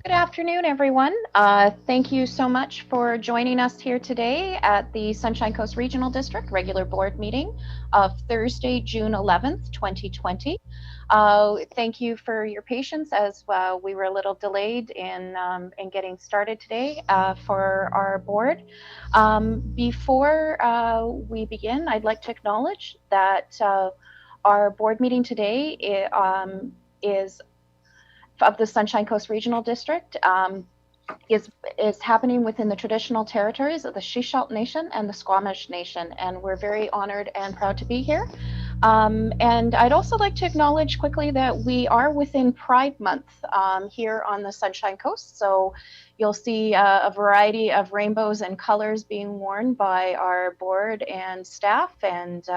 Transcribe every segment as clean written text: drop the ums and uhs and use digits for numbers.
Good afternoon, everyone. Thank you so much for joining us here today at the Sunshine Coast Regional District regular board meeting of Thursday, June 11th, 2020. Thank you for your patience as we were a little delayed in getting started today for our board. Before we begin, I'd like to acknowledge that our board meeting today is of the Sunshine Coast Regional District is happening within the traditional territories of the Shishalt Nation and the Squamish Nation, and we're very honored and proud to be here. And I'd also like to acknowledge quickly that we are within Pride Month here on the Sunshine Coast, so you'll see a variety of rainbows and colors being worn by our board and staff, and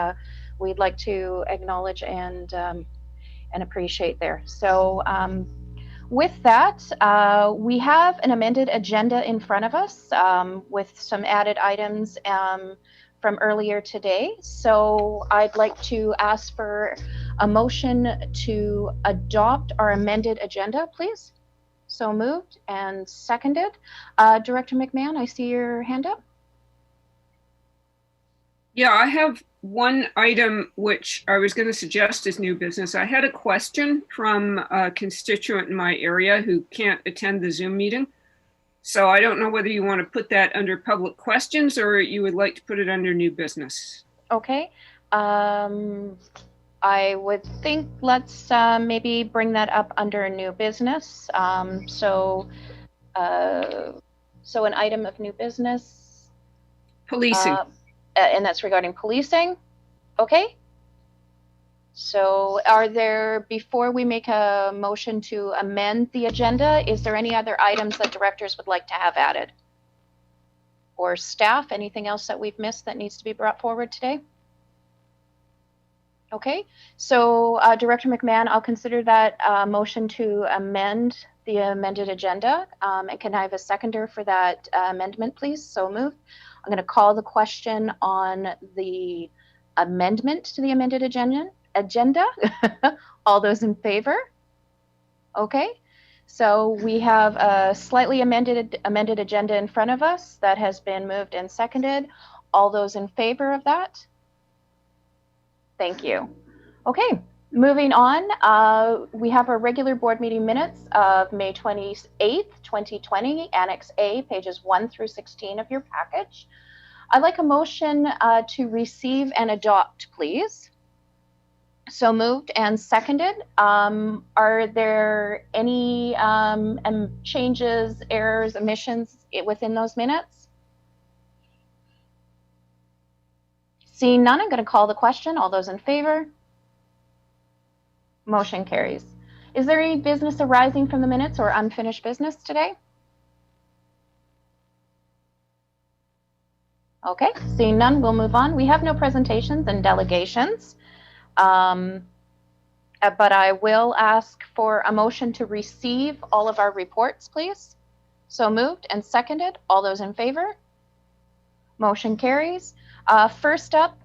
we'd like to acknowledge and appreciate there. So with that, we have an amended agenda in front of us with some added items from earlier today. So I'd like to ask for a motion to adopt our amended agenda, please. So moved and seconded. Director McMahon, I see your hand up. Yeah, I have one item which I was going to suggest as new business. I had a question from a constituent in my area who can't attend the Zoom meeting. So I don't know whether you want to put that under public questions or you would like to put it under new business. Okay. I would think let's maybe bring that up under new business. So an item of new business. Policing. And that's regarding policing. Okay. So are there, before we make a motion to amend the agenda, is there any other items that directors would like to have added? Or staff, anything else that we've missed that needs to be brought forward today? Okay, so Director McMahon, I'll consider that motion to amend the amended agenda. And can I have a seconder for that amendment, please? So moved. I'm going to call the question on the amendment to the amended agenda. All those in favor? Okay, so we have a slightly amended agenda in front of us that has been moved and seconded. All those in favor of that? Thank you. Okay, moving on, we have our regular board meeting minutes of May 28th, 2020, Annex A, pages 1 through 16 of your package. I'd like a motion to receive and adopt, please. So moved and seconded. Are there any changes, errors, omissions within those minutes? Seeing none, I'm going to call the question. All those in favor? Motion carries. Is there any business arising from the minutes or unfinished business today? Okay, seeing none, we'll move on. We have no presentations and delegations, but I will ask for a motion to receive all of our reports, please. So moved and seconded. All those in favor? Motion carries. First up,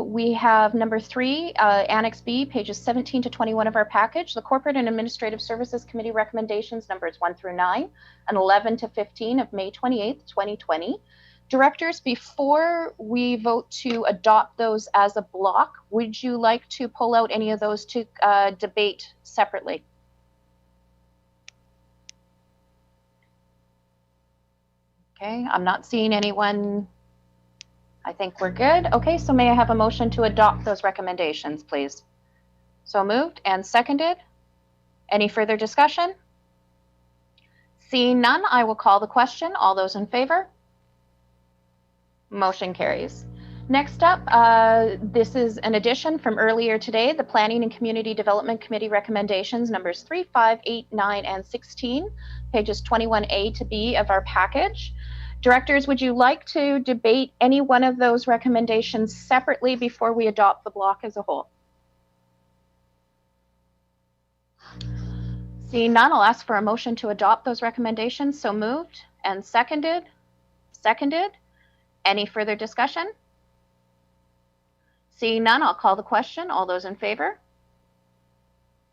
we have number 3, Annex B, pages 17 to 21 of our package, the Corporate and Administrative Services Committee recommendations, numbers 1 through 9, and 11 to 15 of May 28th, 2020. Directors, before we vote to adopt those as a block, would you like to pull out any of those to debate separately? Okay, I'm not seeing anyone. I think we're good. Okay, so may I have a motion to adopt those recommendations, please? So moved and seconded. Any further discussion? Seeing none, I will call the question. All those in favor? Motion carries. Next up, this is an addition from earlier today, the Planning and Community Development Committee recommendations, numbers 3, 5, 8, 9, and 16, pages 21A to B of our package. Directors, would you like to debate any one of those recommendations separately before we adopt the block as a whole? Seeing none, I'll ask for a motion to adopt those recommendations. So moved and seconded. Seconded. Any further discussion? Seeing none, I'll call the question. All those in favor?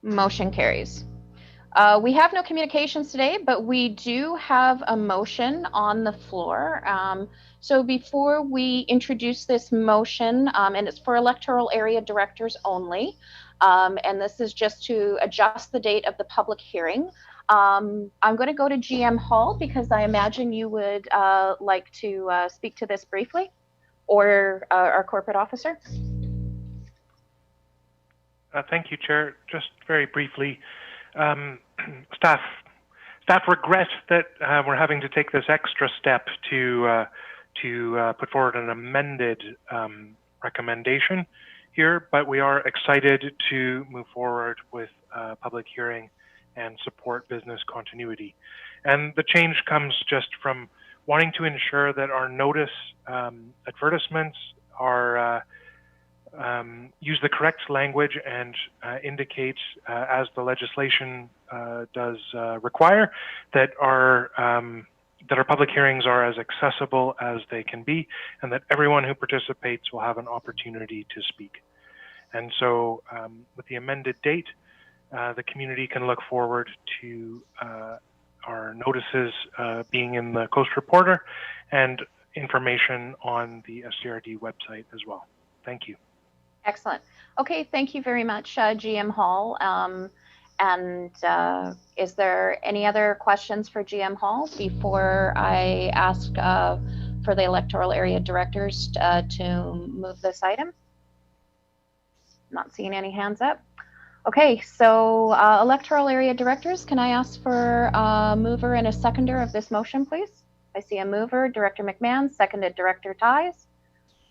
Motion carries. We have no communications today, but we do have a motion on the floor. So before we introduce this motion, and it's for electoral area directors only, and this is just to adjust the date of the public hearing. I'm going to go to GM Hall because I imagine you would like to speak to this briefly, or our corporate officer. Thank you, Chair. Just very briefly, staff regret that we're having to take this extra step to put forward an amended recommendation here, but we are excited to move forward with public hearing and support business continuity. And the change comes just from wanting to ensure that our notice advertisements are use the correct language and indicate, as the legislation does require, that our public hearings are as accessible as they can be, and that everyone who participates will have an opportunity to speak. And so, with the amended date, the community can look forward to our notices being in the Coast Reporter and information on the SCRD website as well. Thank you. Excellent. Okay, thank you very much, GM Hall. And is there any other questions for GM Hall before I ask for the electoral area directors to move this item? Not seeing any hands up. Okay, so electoral area directors, can I ask for a mover and a seconder of this motion, please? I see a mover, Director McMahon, seconded Director Ties.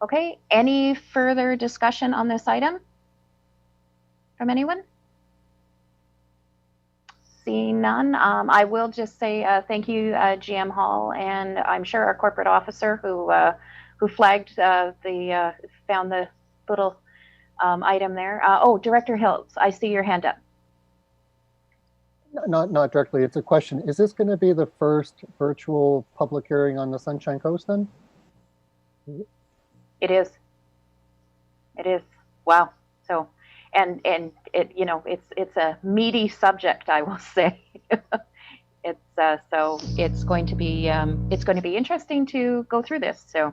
Okay, any further discussion on this item from anyone? Seeing none, I will just say thank you, GM Hall, and I'm sure our corporate officer who flagged found the little item there. Oh, Director Hills, I see your hand up. Not directly, it's a question. Is this going to be the first virtual public hearing on the Sunshine Coast then? It is. It is. Wow. So, and it, you know, it's a meaty subject, I will say. It's so it's going to be interesting to go through this. So,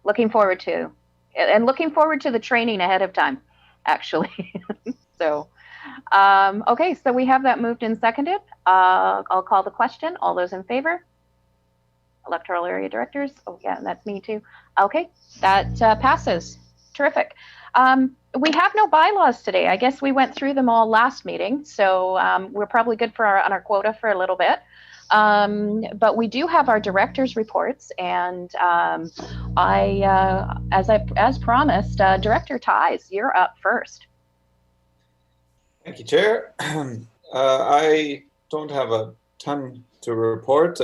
looking forward to the training ahead of time, actually. So, okay. So we have that moved and seconded. I'll call the question. All those in favor? Electoral area directors. Oh yeah, that's me too. Okay, that passes. Terrific. We have no bylaws today. I guess we went through them all last meeting, so we're probably good for on our quota for a little bit. But we do have our directors' reports, and as promised, Director Ties, you're up first. Thank you, Chair. I don't have a ton to report.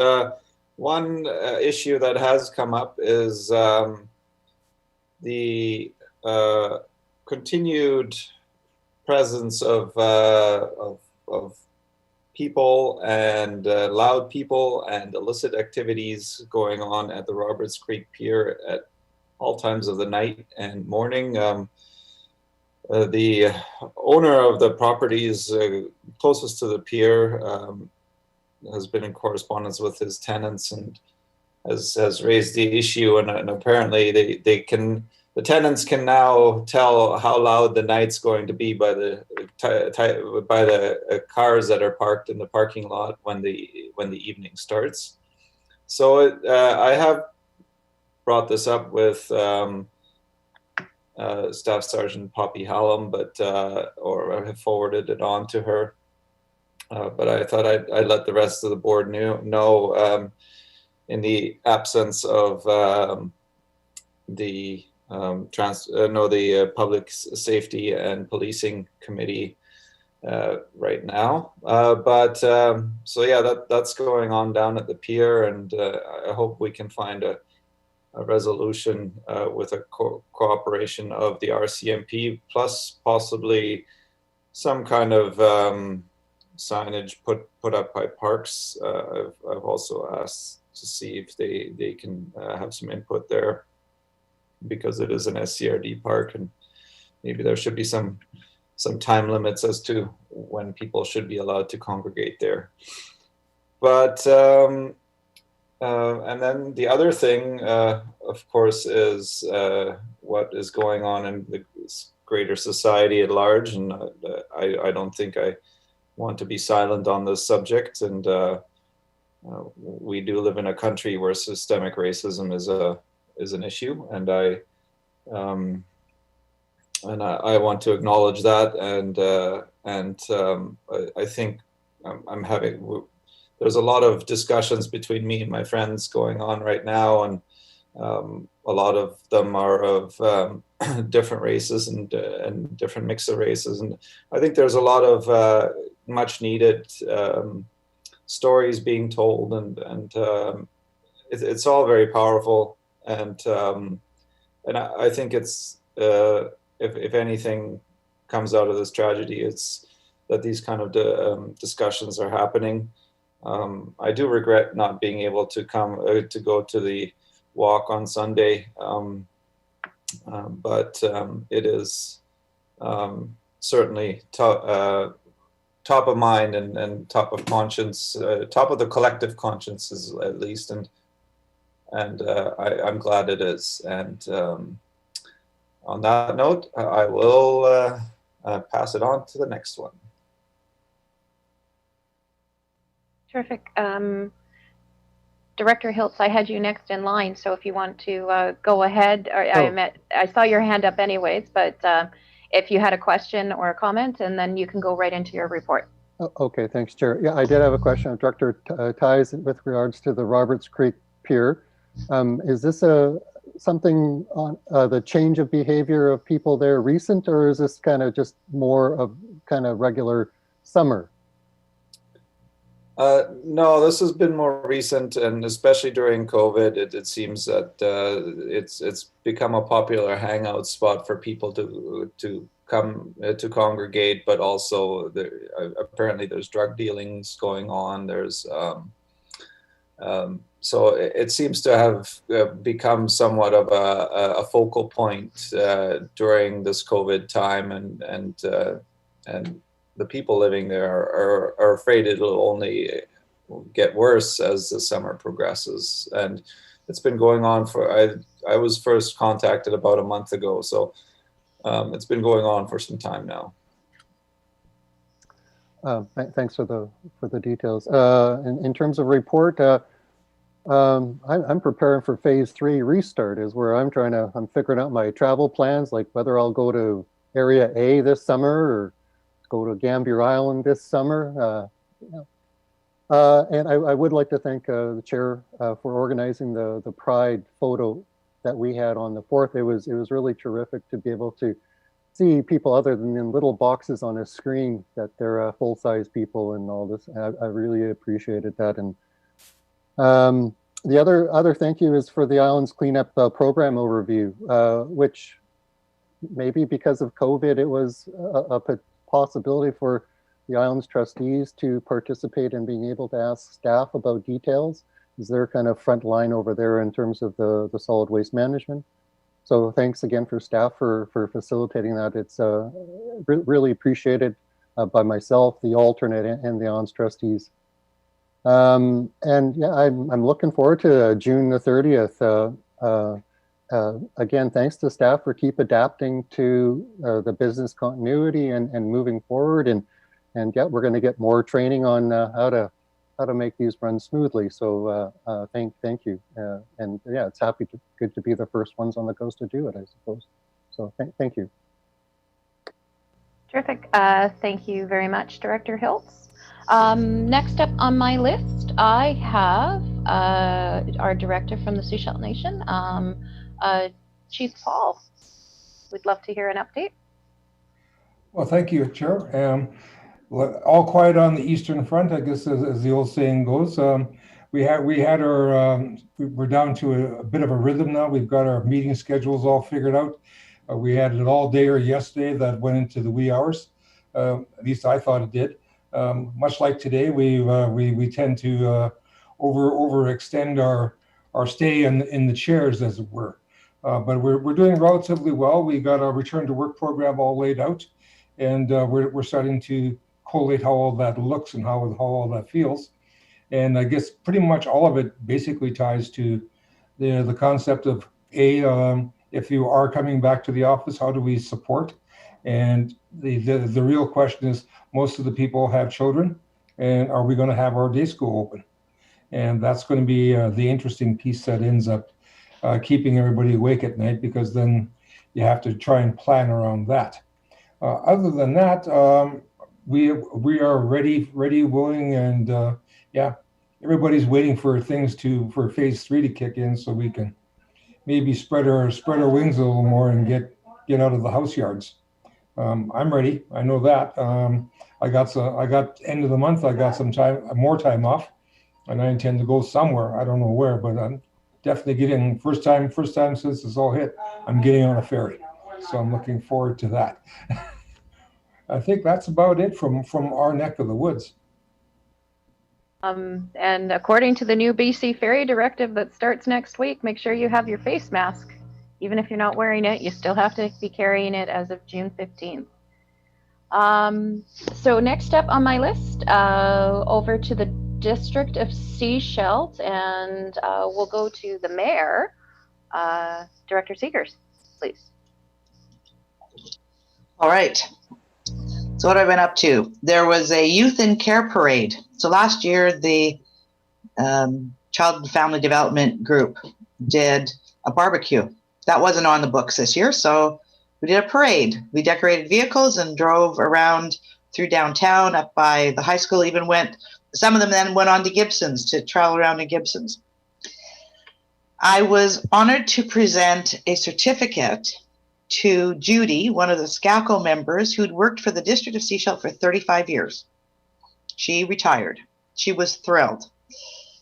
One issue that has come up is the continued presence of people and loud people and illicit activities going on at the Roberts Creek Pier at all times of the night and morning. The owner of the properties closest to the pier has been in correspondence with his tenants and has raised the issue, and apparently the tenants can now tell how loud the night's going to be by the cars that are parked in the parking lot when the evening starts. So I have brought this up with Staff Sergeant Poppy Hallam, or I have forwarded it on to her. But I thought I'd let the rest of the board know in the absence of the Public Safety and Policing Committee right now. So yeah, that's going on down at the pier, and I hope we can find a resolution with a cooperation of the RCMP, plus possibly some kind of signage put up by Parks. I've also asked to see if they can have some input there, because it is an SCRD park, and maybe there should be some some time limits as to when people should be allowed to congregate there. But and then the other thing, of course, is what is going on in the greater society at large. And I don't think I want to be silent on this subject. And we do live in a country where systemic racism is an issue, and I want to acknowledge that. And I think I'm having. There's a lot of discussions between me and my friends going on right now, and a lot of them are of different races and different mix of races. And I think there's a lot of much needed stories being told, and it's all very powerful. And I think it's if anything comes out of this tragedy, it's that these kind of discussions are happening. I do regret not being able to to go to the walk on Sunday, but it is certainly top of mind and top of conscience, top of the collective consciences at least, and I'm glad it is. And on that note, I will pass it on to the next one. Terrific. Director Hiltz, I had you next in line, so if you want to go ahead, or I saw your hand up anyways, but if you had a question or a comment, and then you can go right into your report. Okay, thanks, Chair. Yeah, I did have a question of Director Ties with regards to the Roberts Creek Pier. Is this something on the change of behavior of people there recent, or is this kind of just more of kind of regular summer? No, this has been more recent, and especially during COVID, it seems that it's become a popular hangout spot for people to come to congregate. But also, apparently, there's drug dealings going on. There's so it seems to have become somewhat of a focal point during this COVID time, and the people living there are afraid it'll only get worse as the summer progresses. And it's been going on I was first contacted about a month ago, so it's been going on for some time now. Thanks for the details. In terms of report, I'm preparing for phase 3 restart, is where I'm figuring out my travel plans, like whether I'll go to Area A this summer or go to Gambier Island this summer. And I would like to thank the chair for organizing the Pride photo that we had on the 4th. It was really terrific to be able to see people other than in little boxes on a screen, that they're full-size people and all this. I really appreciated that. And the other thank you is for the Islands Cleanup Program overview, which maybe because of COVID, it was a possibility for the Islands trustees to participate in being able to ask staff about details. Is their kind of front line over there in terms of the solid waste management. So thanks again for staff for facilitating that. It's really appreciated by myself, the alternate, and the Islands trustees. And yeah, I'm looking forward to June the 30th. Again, thanks to staff for keep adapting to the business continuity and moving forward. And yeah, we're going to get more training on how to make these run smoothly. So thank you. And yeah, it's good to be the first ones on the coast to do it, I suppose. So thank you. Terrific. Thank you very much, Director Hiltz. Next up on my list, I have our director from the Sechelt Nation, Chief Paul. We'd love to hear an update. Well, thank you, Chair. All quiet on the Eastern Front, I guess, as the old saying goes. We're down to a bit of a rhythm now. We've got our meeting schedules all figured out. We had an all-dayer yesterday that went into the wee hours. At least I thought it did. Much like today, we tend to overextend our stay in the chairs, as it were. But we're doing relatively well. We got our return to work program all laid out, and we're starting to collate how all that looks and how all that feels. And I guess pretty much all of it basically ties to the concept of if you are coming back to the office, how do we support? And the real question is, most of the people have children, and are we going to have our day school open? And that's going to be the interesting piece that ends up keeping everybody awake at night, because then you have to try and plan around that. Other than that, we are ready, willing, and yeah, everybody's waiting for for phase 3 to kick in, so we can maybe spread our wings a little more and get out of the house yards. I'm ready. I know that. I got end of the month. I got some more time off, and I intend to go somewhere. I don't know where, but I'm definitely getting first time since this all hit. I'm getting on a ferry, so I'm looking forward to that. I think that's about it from our neck of the woods. And according to the new BC Ferry Directive that starts next week, make sure you have your face mask. Even if you're not wearing it, you still have to be carrying it as of June 15th. So next up on my list, over to the District of Sechelt, and we'll go to the Mayor, Director Seegers, please. All right. So what I've been up to, there was a youth in care parade. So last year, the Child and Family Development Group did a barbecue. That wasn't on the books this year, so we did a parade. We decorated vehicles and drove around through downtown, up by the high school, some of them then went on to Gibson's to travel around in Gibson's. I was honored to present a certificate to Judy, one of the SCACO members who'd worked for the District of Sechelt for 35 years. She retired. She was thrilled.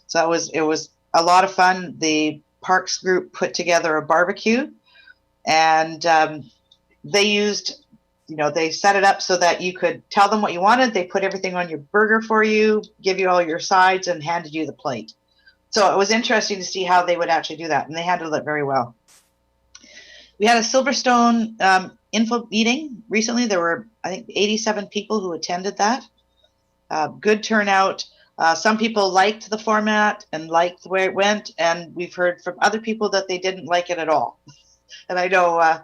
So it was a lot of fun. The Parks group put together a barbecue, and they used, they set it up so that you could tell them what you wanted. They put everything on your burger for you, give you all your sides, and handed you the plate. So it was interesting to see how they would actually do that, and they handled it very well. We had a Silverstone info meeting recently. There were, I think, 87 people who attended that. Good turnout. Some people liked the format and liked the way it went, and we've heard from other people that they didn't like it at all. And I know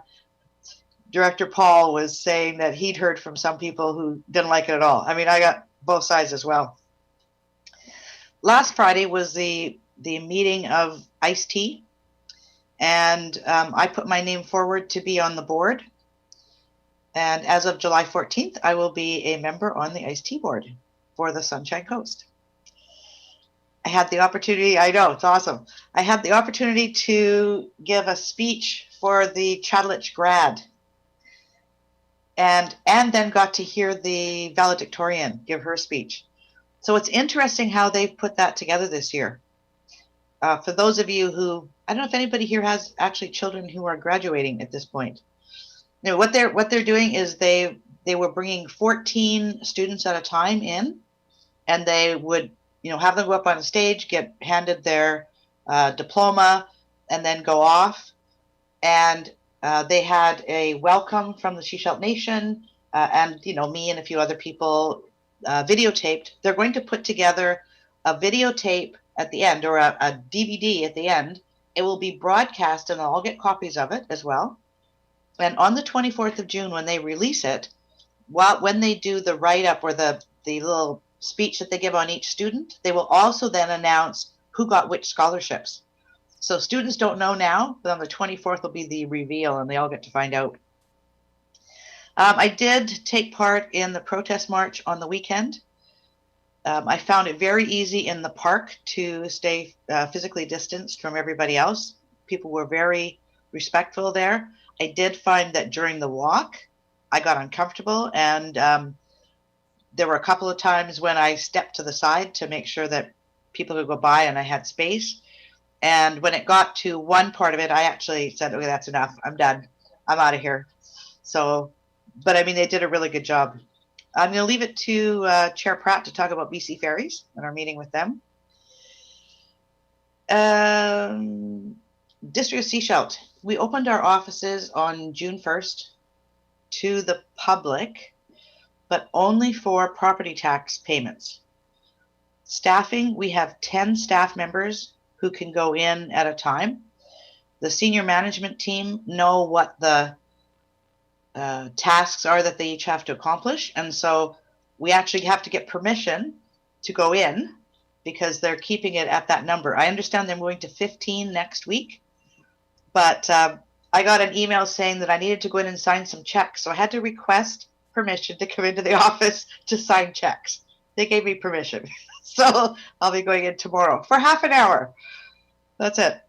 Director Paul was saying that he'd heard from some people who didn't like it at all. I mean, I got both sides as well. Last Friday was the meeting of Ice-T. And I put my name forward to be on the board. And as of July 14th, I will be a member on the Ice-T board for the Sunshine Coast. I had the opportunity, I know, it's awesome. I had the opportunity to give a speech for the Chattahoochee grad. And then got to hear the valedictorian give her speech. So it's interesting how they've put that together this year. For those of you who, I don't know if anybody here has actually children who are graduating at this point. What they're doing is they were bringing 14 students at a time in, and they would have them go up on stage, get handed their diploma, and then go off. And they had a welcome from the Sechelt Nation, and me and a few other people videotaped. They're going to put together a videotape at the end, or a DVD at the end. It will be broadcast, and I'll get copies of it as well. And on the 24th of June, when they release it, when they do the write-up or the little speech that they give on each student, they will also then announce who got which scholarships. So students don't know now, but on the 24th will be the reveal, and they all get to find out. I did take part in the protest march on the weekend. I found it very easy in the park to stay physically distanced from everybody else. People were very respectful there. I did find that during the walk, I got uncomfortable, and there were a couple of times when I stepped to the side to make sure that people could go by and I had space. And when it got to one part of it, I actually said, okay, that's enough. I'm done. I'm out of here. So, but I mean, they did a really good job. I'm going to leave it to Chair Pratt to talk about BC Ferries and our meeting with them. District of Sechelt. We opened our offices on June 1st to the public. but only for property tax payments. Staffing, we have 10 staff members who can go in at a time. The senior management team know what the tasks are that they each have to accomplish. And so we actually have to get permission to go in because they're keeping it at that number. I understand they're moving to 15 next week, but I got an email saying that I needed to go in and sign some checks. So I had to request permission to come into the office to sign checks. They gave me permission. So I'll be going in tomorrow for half an hour. That's it.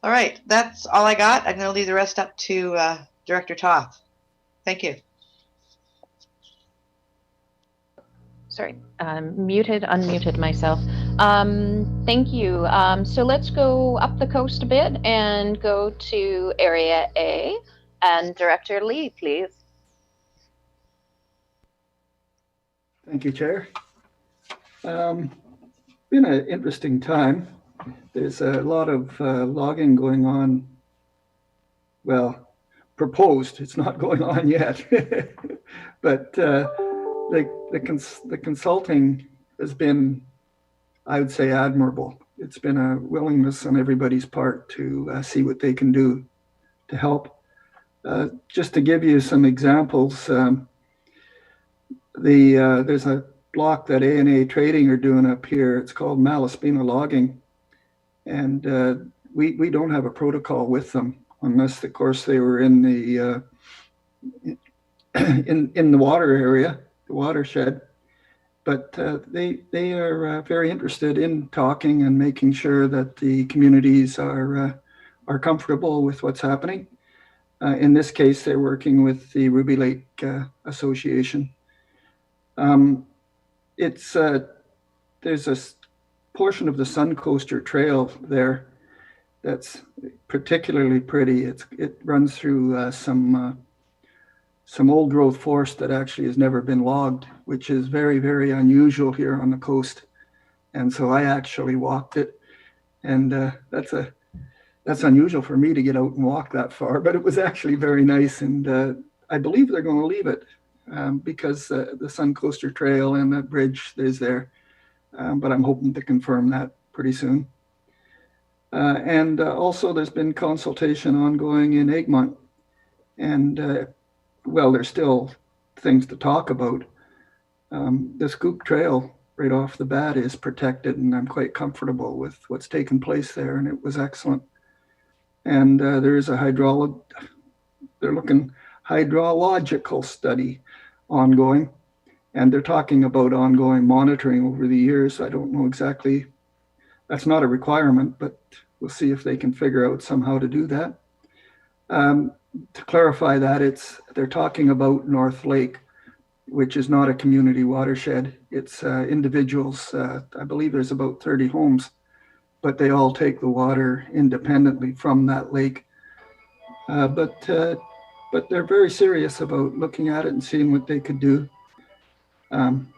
All right, that's all I got. I'm going to leave the rest up to Director Toth. Thank you. Sorry, unmuted myself. Thank you. So let's go up the coast a bit and go to Area A. And Director Lee, please. Thank you, Chair. Been an interesting time. There's a lot of logging going on. Well, proposed. It's not going on yet, but the consulting has been, I would say, admirable. It's been a willingness on everybody's part to see what they can do to help. Just to give you some examples, there's a block that A&A Trading are doing up here. It's called Malaspina Logging, and we don't have a protocol with them unless, of course, they were in the in the water area, the watershed. But they are very interested in talking and making sure that the communities are comfortable with what's happening. In this case, they're working with the Ruby Lake Association. There's a portion of the Sun Coaster Trail there that's particularly pretty. It runs through some old growth forest that actually has never been logged, which is very, very unusual here on the coast. And so I actually walked it, and that's unusual for me to get out and walk that far, but it was actually very nice. And I believe they're going to leave it because the Sun Coaster Trail and that bridge is there. But I'm hoping to confirm that pretty soon. And also there's been consultation ongoing in Egmont. And well, there's still things to talk about. The Scoop Trail right off the bat is protected, and I'm quite comfortable with what's taken place there, and it was excellent. And there is a hydrological study ongoing, and they're talking about ongoing monitoring over the years. I don't know exactly, that's not a requirement, but we'll see if they can figure out somehow to do that. To clarify that, they're talking about North Lake, which is not a community watershed. It's individuals. I believe there's about 30 homes, but they all take the water independently from that lake. But they're very serious about looking at it and seeing what they could do. I'm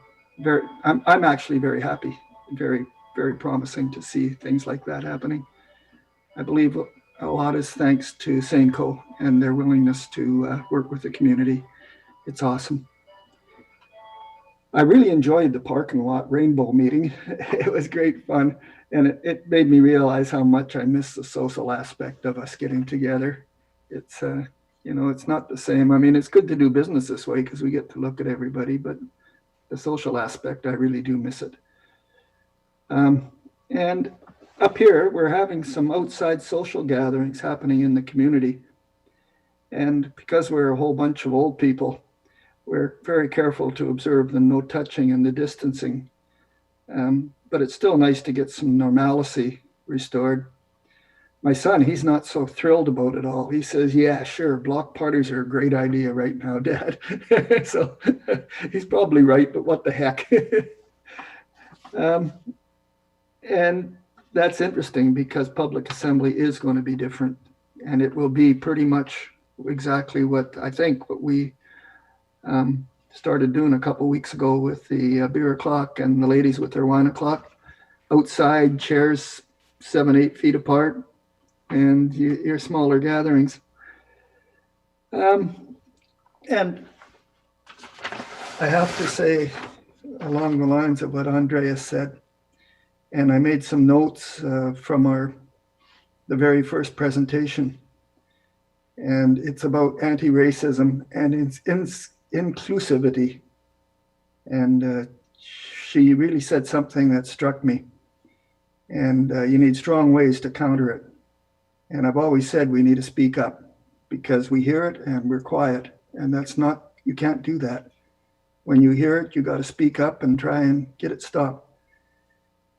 actually very happy, very, very promising to see things like that happening. I believe a lot is thanks to Saneco and their willingness to work with the community. It's awesome. I really enjoyed the parking lot rainbow meeting. It was great fun. And it made me realize how much I miss the social aspect of us getting together. It's, it's not the same. I mean, it's good to do business this way because we get to look at everybody, but the social aspect, I really do miss it. And up here, we're having some outside social gatherings happening in the community. And because we're a whole bunch of old people, we're very careful to observe the no touching and the distancing. But it's still nice to get some normalcy restored. My son, he's not so thrilled about it all. He says, yeah, sure, block parties are a great idea right now, Dad. So he's probably right, but what the heck? And that's interesting because public assembly is going to be different, and it will be pretty much exactly what we started doing a couple of weeks ago with the beer o'clock and the ladies with their wine o'clock. Outside, chairs 7-8 feet apart, and your smaller gatherings. And I have to say, along the lines of what Andreas said, and I made some notes from the very first presentation, and it's about anti-racism and inclusivity. And she really said something that struck me. And you need strong ways to counter it. And I've always said we need to speak up because we hear it and we're quiet. And that's not, you can't do that. When you hear it, you got to speak up and try and get it stopped.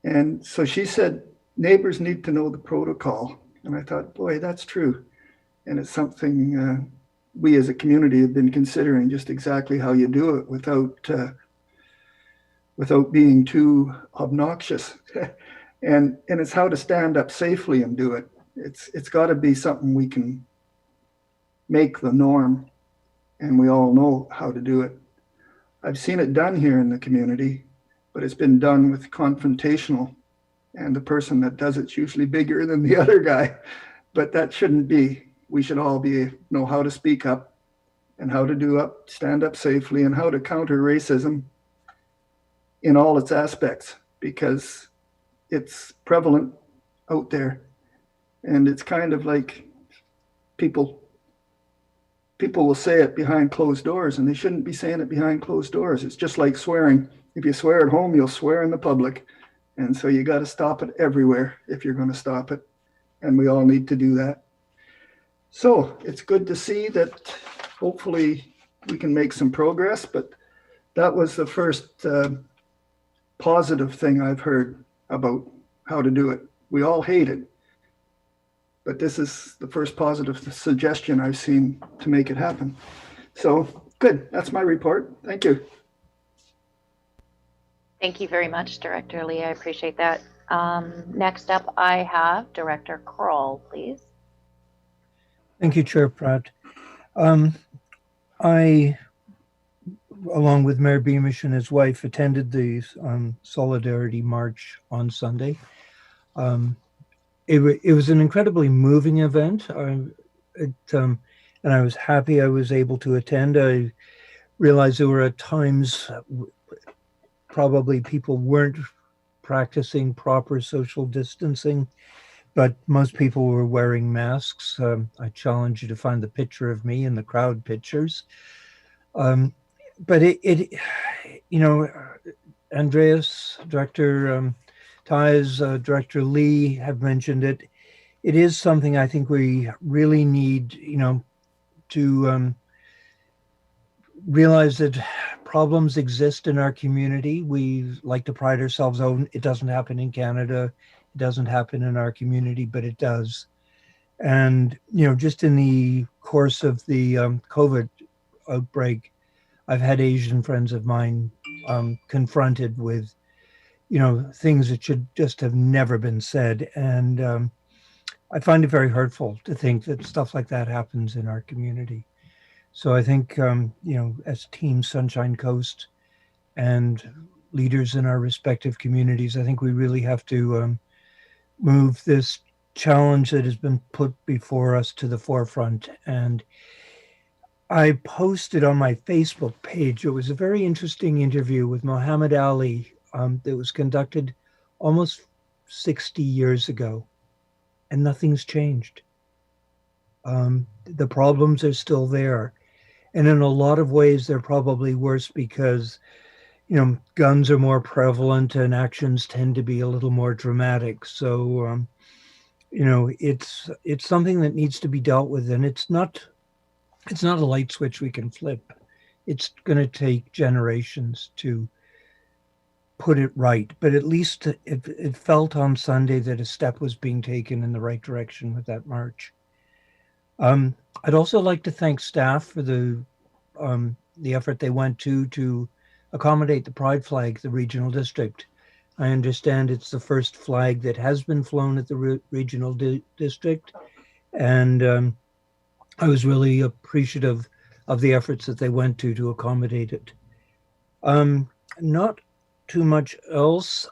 And so she said, neighbors need to know the protocol. And I thought, boy, that's true. And it's something we as a community have been considering, just exactly how you do it without being too obnoxious. and it's how to stand up safely and do it. It's got to be something we can make the norm, and we all know how to do it. I've seen it done here in the community, but it's been done with confrontational, and the person that does it's usually bigger than the other guy. But that shouldn't be. We should all know how to speak up and how to stand up safely, and how to counter racism in all its aspects, because it's prevalent out there. And it's kind of like people will say it behind closed doors, and they shouldn't be saying it behind closed doors. It's just like swearing. If you swear at home, you'll swear in the public. And so you got to stop it everywhere if you're going to stop it. And we all need to do that. So it's good to see that hopefully we can make some progress, but that was the first positive thing I've heard about how to do it. We all hate it, but this is the first positive suggestion I've seen to make it happen. So good, that's my report. Thank you. Thank you very much, Director Lee. I appreciate that. Next up, I have Director Kroll, please. Thank you, Chair Pratt. I, along with Mayor Beamish and his wife, attended the Solidarity March on Sunday. It was an incredibly moving event, and I was happy I was able to attend. I realized there were at times probably people weren't practicing proper social distancing, but most people were wearing masks. I challenge you to find the picture of me in the crowd pictures. But Andreas, Director Ties, Director Lee have mentioned it. It is something I think we really need, to realize that problems exist in our community. We like to pride ourselves on it doesn't happen in Canada, it doesn't happen in our community, but it does. And, just in the course of the COVID outbreak, I've had Asian friends of mine confronted with, things that should just have never been said. And I find it very hurtful to think that stuff like that happens in our community. So I think, as Team Sunshine Coast and leaders in our respective communities, I think we really have to move this challenge that has been put before us to the forefront. And I posted on my Facebook page, it was a very interesting interview with Muhammad Ali that was conducted almost 60 years ago, and nothing's changed. The problems are still there. And in a lot of ways, they're probably worse because, guns are more prevalent and actions tend to be a little more dramatic. So, it's something that needs to be dealt with, and it's not a light switch we can flip. It's going to take generations to put it right. But at least it felt on Sunday that a step was being taken in the right direction with that march. I'd also like to thank staff for the effort they went to accommodate the Pride flag at the regional district. I understand it's the first flag that has been flown at the regional district, and I was really appreciative of the efforts that they went to accommodate it. Not too much else.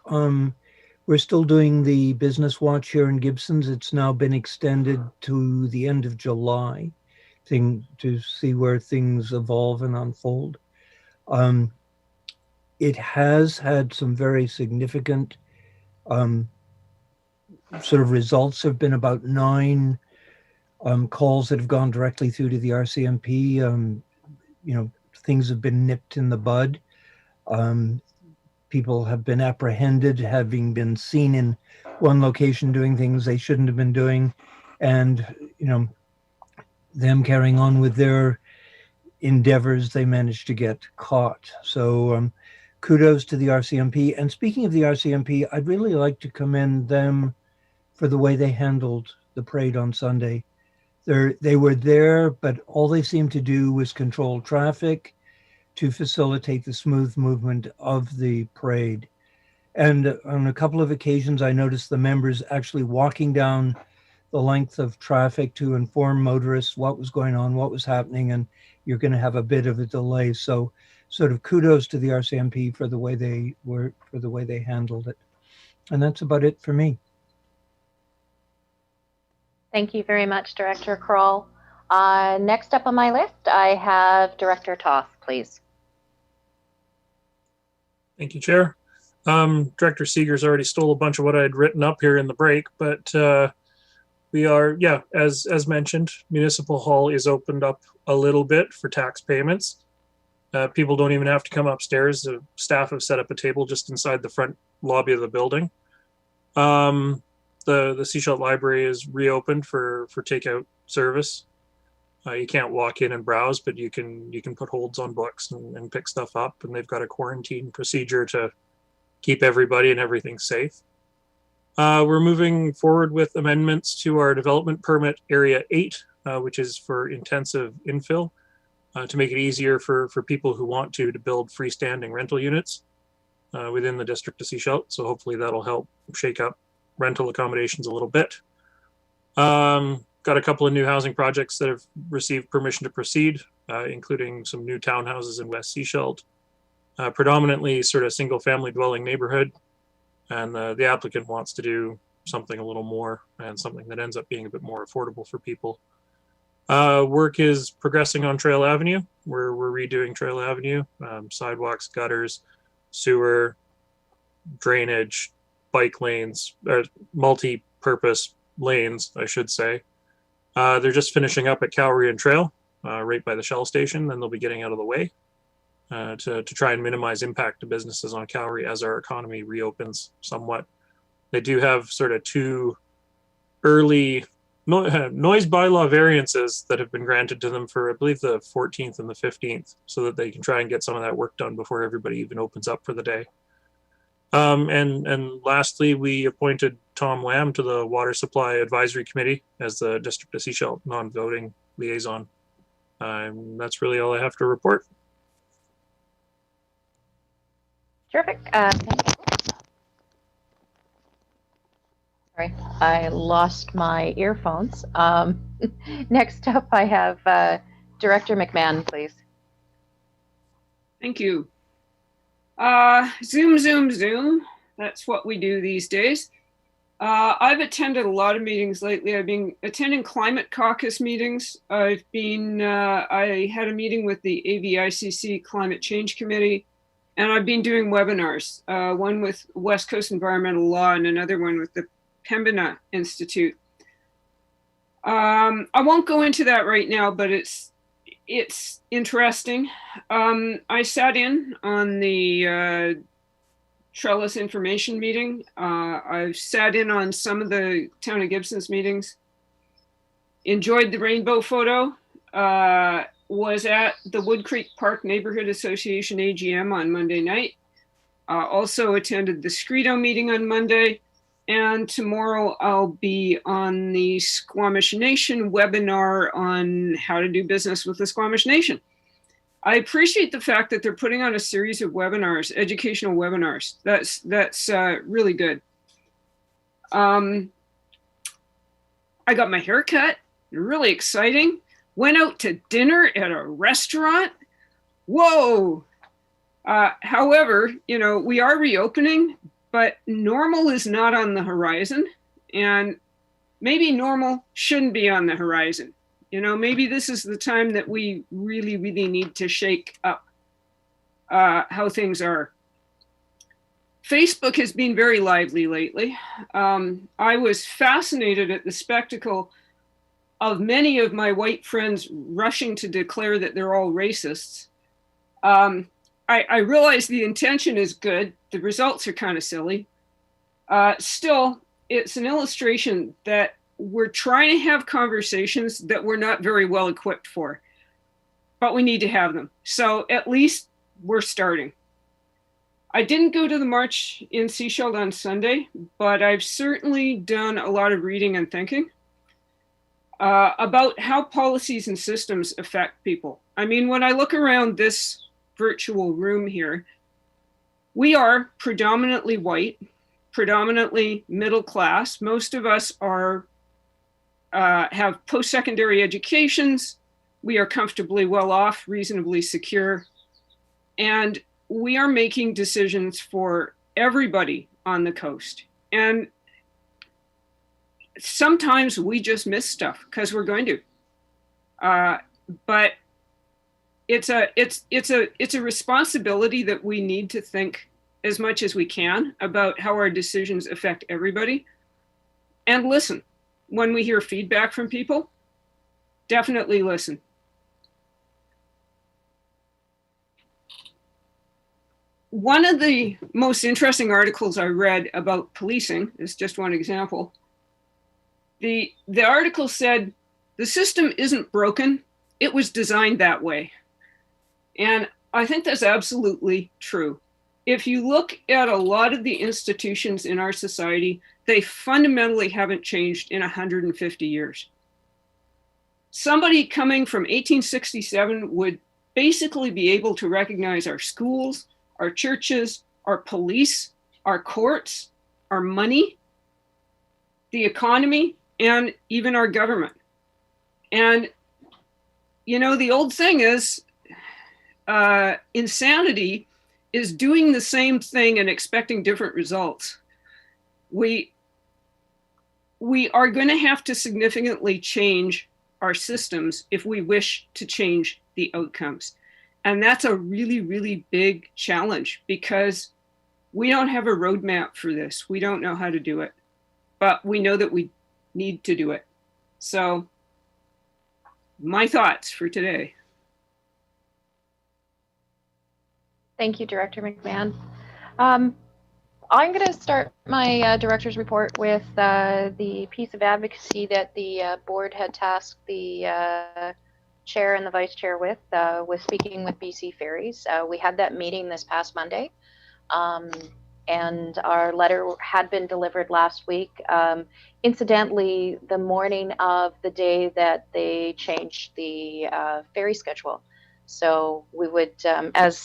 We're still doing the business watch here in Gibsons. It's now been extended to the end of July to see where things evolve and unfold. It has had some very significant sort of results. Have been about 9 calls that have gone directly through to the RCMP. Things have been nipped in the bud. People have been apprehended, having been seen in one location doing things they shouldn't have been doing, and them carrying on with their endeavors, they managed to get caught. So kudos to the RCMP. And speaking of the RCMP, I'd really like to commend them for the way they handled the parade on Sunday. They were there, but all they seemed to do was control traffic to facilitate the smooth movement of the parade. And on a couple of occasions, I noticed the members actually walking down the length of traffic to inform motorists what was going on, what was happening, and you're going to have a bit of a delay. So sort of kudos to the RCMP for the way they handled it. And that's about it for me. Thank you very much, Director Kroll. Next up on my list, I have Director Toth, please. Thank you, Chair. Director Seeger's already stole a bunch of what I had written up here in the break, but we are, as mentioned, Municipal Hall is opened up a little bit for tax payments. People don't even have to come upstairs. The staff have set up a table just inside the front lobby of the building. The Seashell Library is reopened for takeout service. You can't walk in and browse, but you can put holds on books and pick stuff up, and they've got a quarantine procedure to keep everybody and everything safe. We're moving forward with amendments to our development permit area 8, which is for intensive infill, to make it easier for people who want to build freestanding rental units within the district of Seashell. So hopefully that'll help shake up rental accommodations a little bit. Got a couple of new housing projects that have received permission to proceed, including some new townhouses in West Seashell, predominantly sort of single family dwelling neighborhood. And the applicant wants to do something a little more and something that ends up being a bit more affordable for people. Work is progressing on Trail Avenue. We're redoing Trail Avenue, sidewalks, gutters, sewer, drainage, bike lanes, or multi-purpose lanes, I should say. They're just finishing up at Cowrie and Trail, right by the Shell station, then they'll be getting out of the way to try and minimize impact to businesses on Cowrie as our economy reopens somewhat. They do have sort of 2 early noise bylaw variances that have been granted to them for, I believe, the 14th and the 15th, so that they can try and get some of that work done before everybody even opens up for the day. And lastly, we appointed Tom Lamb to the Water Supply Advisory Committee as the District of Seashell non-voting liaison. That's really all I have to report. Terrific. Thank you. Sorry, I lost my earphones. Next up, I have Director McMahon, please. Thank you. Zoom. That's what we do these days. I've attended a lot of meetings lately. I've been attending climate caucus meetings. I had a meeting with the AVICC Climate Change Committee, and I've been doing webinars, one with West Coast Environmental Law and another one with the Pembina Institute. I won't go into that right now, but it's interesting. I sat in on the Trellis information meeting. I've sat in on some of the Town of Gibson's meetings. Enjoyed the rainbow photo. Was at the Wood Creek Park Neighborhood Association AGM on Monday night. Also attended the Scredo meeting on Monday. And tomorrow I'll be on the Squamish Nation webinar on how to do business with the Squamish Nation. I appreciate the fact that they're putting on a series of webinars, educational webinars. That's really good. I got my hair cut, really exciting. Went out to dinner at a restaurant. Whoa. However, we are reopening, but normal is not on the horizon, and maybe normal shouldn't be on the horizon. Maybe this is the time that we really, really need to shake up how things are. Facebook has been very lively lately. I was fascinated at the spectacle of many of my white friends rushing to declare that they're all racists. I realize the intention is good. The results are kind of silly. Still, it's an illustration that we're trying to have conversations that we're not very well equipped for, but we need to have them. So at least we're starting. I didn't go to the march in Sechelt on Sunday, but I've certainly done a lot of reading and thinking about how policies and systems affect people. I mean, when I look around this virtual room here, we are predominantly white, predominantly middle class. Most of us are have post-secondary educations. We are comfortably well off, reasonably secure, and we are making decisions for everybody on the coast. And sometimes we just miss stuff because we're going to. But it's a responsibility that we need to think as much as we can about how our decisions affect everybody. And listen, when we hear feedback from people, definitely listen. One of the most interesting articles I read about policing is just one example. The article said, the system isn't broken, it was designed that way. And I think that's absolutely true. If you look at a lot of the institutions in our society, they fundamentally haven't changed in 150 years. Somebody coming from 1867 would basically be able to recognize our schools, our churches, our police, our courts, our money, the economy, and even our government. And, you know, the old thing is, insanity is doing the same thing and expecting different results. We are going to have to significantly change our systems if we wish to change the outcomes. And that's a really, really big challenge because we don't have a roadmap for this. We don't know how to do it, but we know that we need to do it. So my thoughts for today. Thank you, Director McMahon. I'm going to start my director's report with the piece of advocacy that the board had tasked the chair and the vice chair with speaking with BC Ferries. We had that meeting this past Monday, and our letter had been delivered last week. Incidentally, the morning of the day that they changed the ferry schedule. So we would, as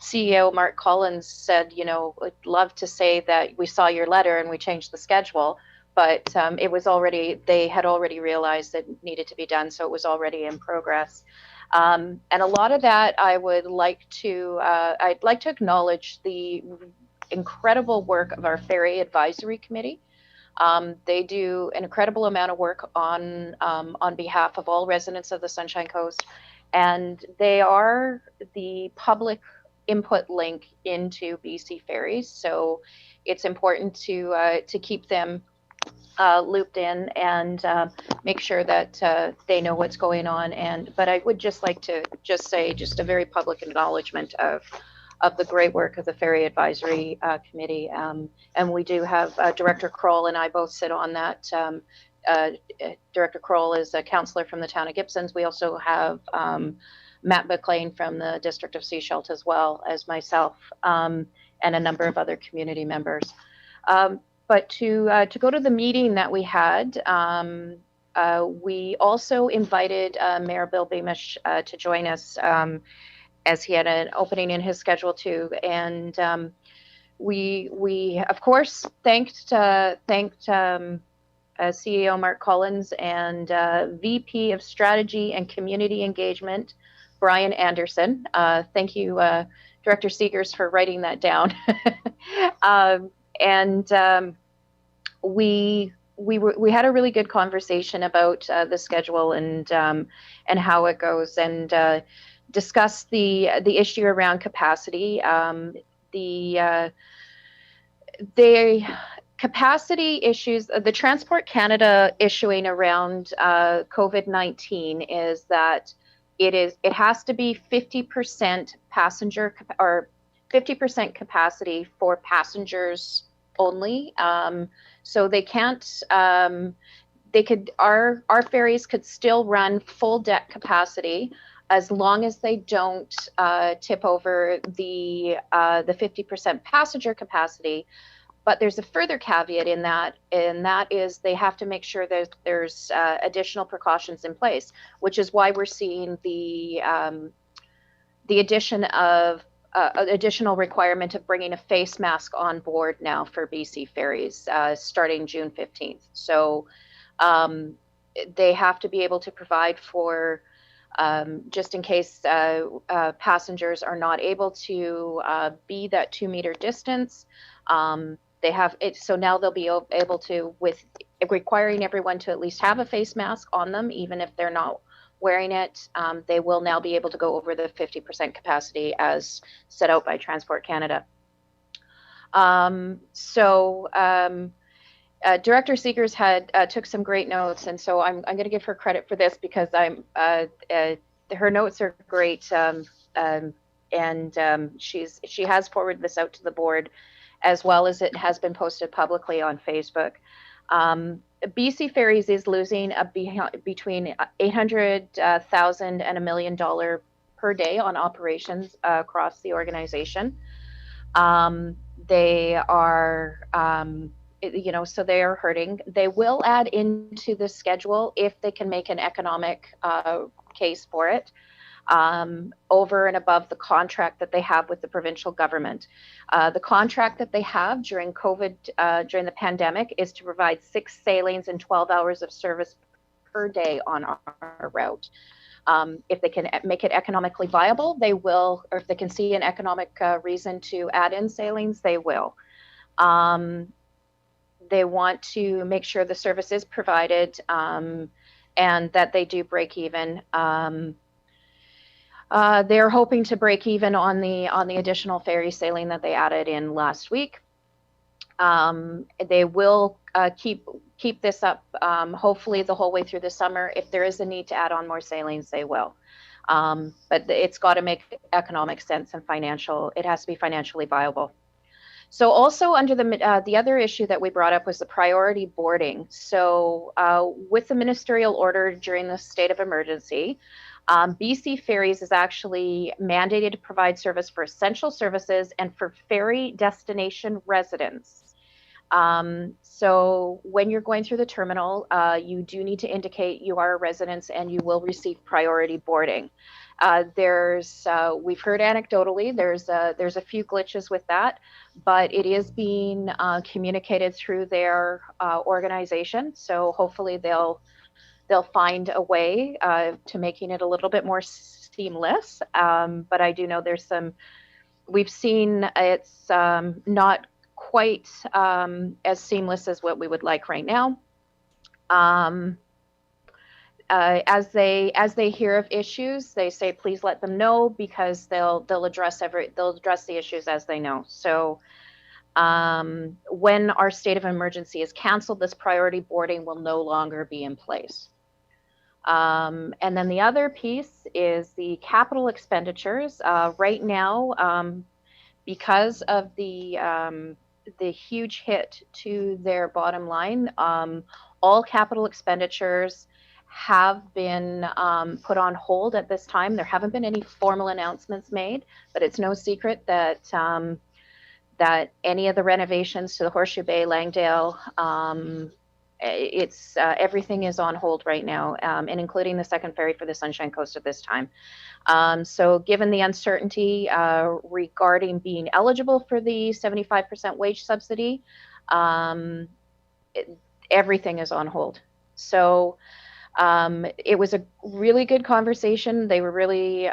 CEO Mark Collins said, you know, would love to say that we saw your letter and we changed the schedule, but it was already, they had already realized that it needed to be done, so it was already in progress. And a lot of that I'd like to acknowledge the incredible work of our Ferry Advisory Committee. They do an incredible amount of work on behalf of all residents of the Sunshine Coast. And they are the public input link into BC Ferries, so it's important to keep them looped in and make sure that they know what's going on. But I would just like to say a very public acknowledgement of the great work of the Ferry Advisory Committee. And we do have Director Kroll and I both sit on that. Director Kroll is a councillor from the town of Gibsons. We also have Matt McLean from the District of Sechelt as well as myself, and a number of other community members. But to go to the meeting that we had, we also invited Mayor Bill Beamish to join us, as he had an opening in his schedule too. And we of course thanked CEO Mark Collins and VP of Strategy and Community Engagement, Brian Anderson. Thank you, Director Seegers, for writing that down. We had a really good conversation about the schedule and how it goes, and discussed the issue around capacity. the capacity issues, the Transport Canada issuing around COVID-19 is that it has to be 50% passenger or 50% capacity for passengers only. So they can't. Our ferries could still run full deck capacity as long as they don't tip over the 50% passenger capacity. But there's a further caveat in that, and that is they have to make sure that there's additional precautions in place, which is why we're seeing the addition of additional requirement of bringing a face mask on board now for BC ferries starting June 15th. So they have to be able to provide for just in case passengers are not able to be that 2-meter distance. They have it, so now they'll be able to, with requiring everyone to at least have a face mask on them, even if they're not wearing it. They will now be able to go over the 50% capacity as set out by Transport Canada. Director Seegers took some great notes, and so I'm going to give her credit for this because her notes are great, she has forwarded this out to the board, as well as it has been posted publicly on Facebook. BC Ferries is losing between $800,000 and $1 million per day on operations across the organization. They are, so they are hurting. They will add into the schedule if they can make an economic case for it. Over and above the contract that they have with the provincial government. The contract that they have during COVID, during the pandemic, is to provide 6 sailings and 12 hours of service per day on our route. If they can make it economically viable, they will, or if they can see an economic reason to add in sailings, they will. They want to make sure the service is provided and that they do break even. They're hoping to break even on the additional ferry sailing that they added in last week. They will keep this up hopefully the whole way through the summer. If there is a need to add on more sailings, they will. But it's got to make economic sense and it has to be financially viable. So also under the other issue that we brought up was the priority boarding. So with the ministerial order during the state of emergency, BC Ferries is actually mandated to provide service for essential services and for ferry destination residents. So when you're going through the terminal, you do need to indicate you are a resident and you will receive priority boarding. We've heard anecdotally, there's a few glitches with that, but it is being communicated through their organization. So hopefully they'll find a way to making it a little bit more seamless. But I do know we've seen it's not quite as seamless as what we would like right now. As they hear of issues, they say, please let them know, because they'll address the issues as they know. So when our state of emergency is canceled, this priority boarding will no longer be in place. And then the other piece is the capital expenditures. Right now, because of the huge hit to their bottom line, all capital expenditures have been put on hold at this time. There haven't been any formal announcements made, but it's no secret that that any of the renovations to the Horseshoe Bay, Langdale, everything is on hold right now, and including the second ferry for the Sunshine Coast at this time. So given the uncertainty regarding being eligible for the 75% wage subsidy, everything is on hold. So it was a really good conversation. They were really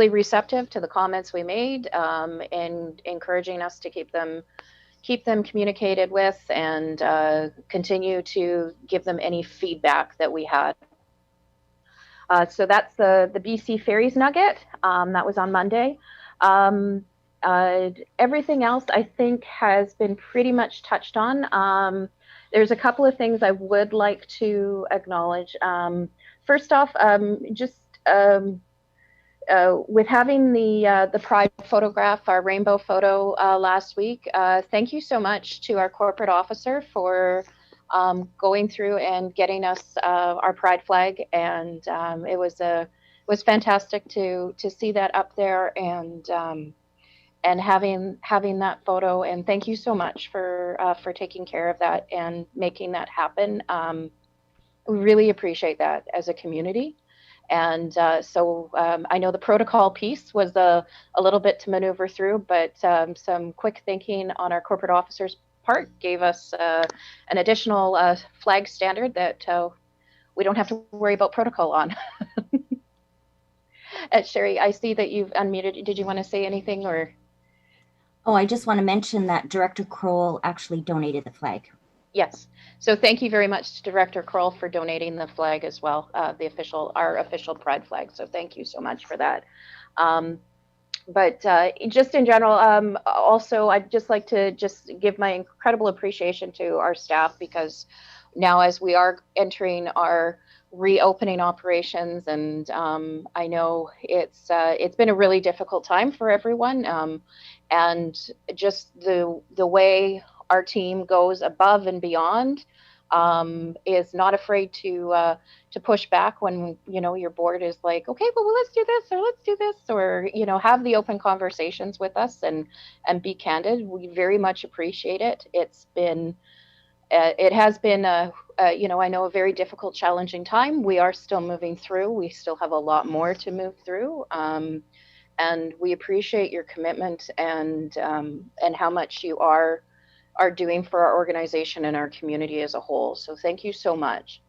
receptive to the comments we made, and encouraging us to keep them communicated with and continue to give them any feedback that we had. So that's the BC Ferries nugget. That was on Monday. everything else I think has been pretty much touched on. There's a couple of things I would like to acknowledge. First off, with having the Pride photograph, our rainbow photo last week, thank you so much to our corporate officer for going through and getting us our Pride flag, and it was fantastic to see that up there and having that photo. And thank you so much for taking care of that and making that happen. We really appreciate that as a community. And so I know the protocol piece was a little bit to maneuver through, but some quick thinking on our corporate officer's part gave us an additional flag standard that we don't have to worry about protocol on. Sherry, I see that you've unmuted. Did you want to say anything, or? Oh, I just want to mention that Director Kroll actually donated the flag. Yes. So thank you very much to Director Kroll for donating the flag as well, our official Pride flag. So thank you so much for that. But just in general, also, I'd just like to just give my incredible appreciation to our staff, because now as we are entering our reopening operations, and I know it's been a really difficult time for everyone, and just the way our team goes above and beyond, is not afraid to push back when your board is like, okay, well, let's do this, or let's do this, or have the open conversations with us and be candid. We very much appreciate it. It has been I know, a very difficult, challenging time. We are still moving through. We still have a lot more to move through, and we appreciate your commitment and how much you are doing for our organization and our community as a whole. So thank you so much.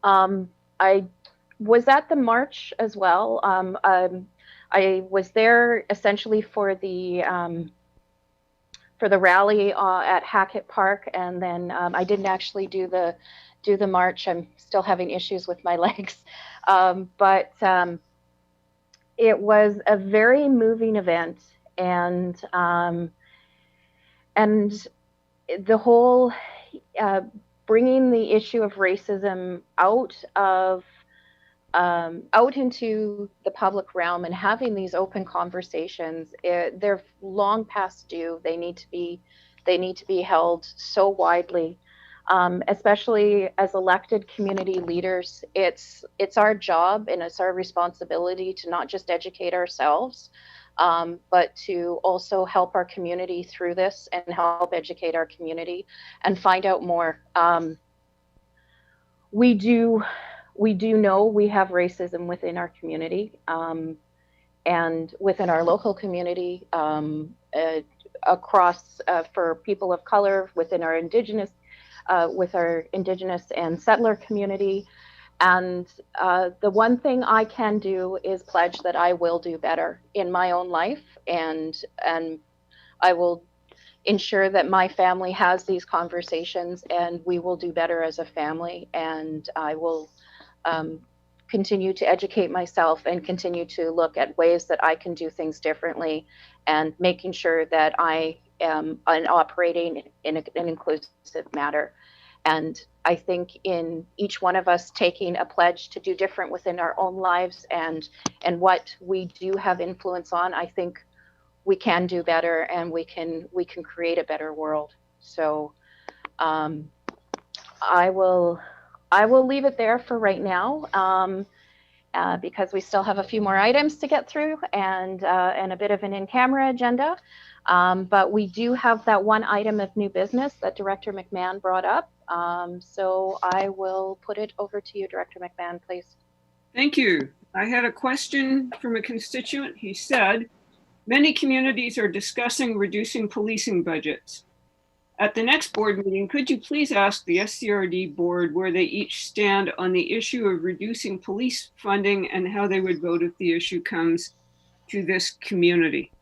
I was at the march as well. I was there essentially for the rally at Hackett Park, and then I didn't actually do the march. I'm still having issues with my legs, but it was a very moving event, and the whole bringing the issue of racism out into the public realm and having these open conversations, they're long past due. They need to be held so widely, especially as elected community leaders. It's our job and it's our responsibility to not just educate ourselves, but to also help our community through this and help educate our community and find out more. We do know we have racism within our community, and within our local community, across for people of color, within our Indigenous and settler community. And the one thing I can do is pledge that I will do better in my own life, and I will ensure that my family has these conversations, and we will do better as a family. And I will continue to educate myself and continue to look at ways that I can do things differently, and making sure that I am operating in an inclusive manner. And I think in each one of us taking a pledge to do different within our own lives and what we do have influence on, I think we can do better, and we can create a better world. So I will leave it there for right now, because we still have a few more items to get through and a bit of an in-camera agenda. But we do have that one item of new business that Director McMahon brought up. So I will put it over to you, Director McMahon, please. Thank you. I had a question from a constituent. He said, many communities are discussing reducing policing budgets. At the next board meeting, could you please ask the SCRD board where they each stand on the issue of reducing police funding and how they would vote if the issue comes to this community?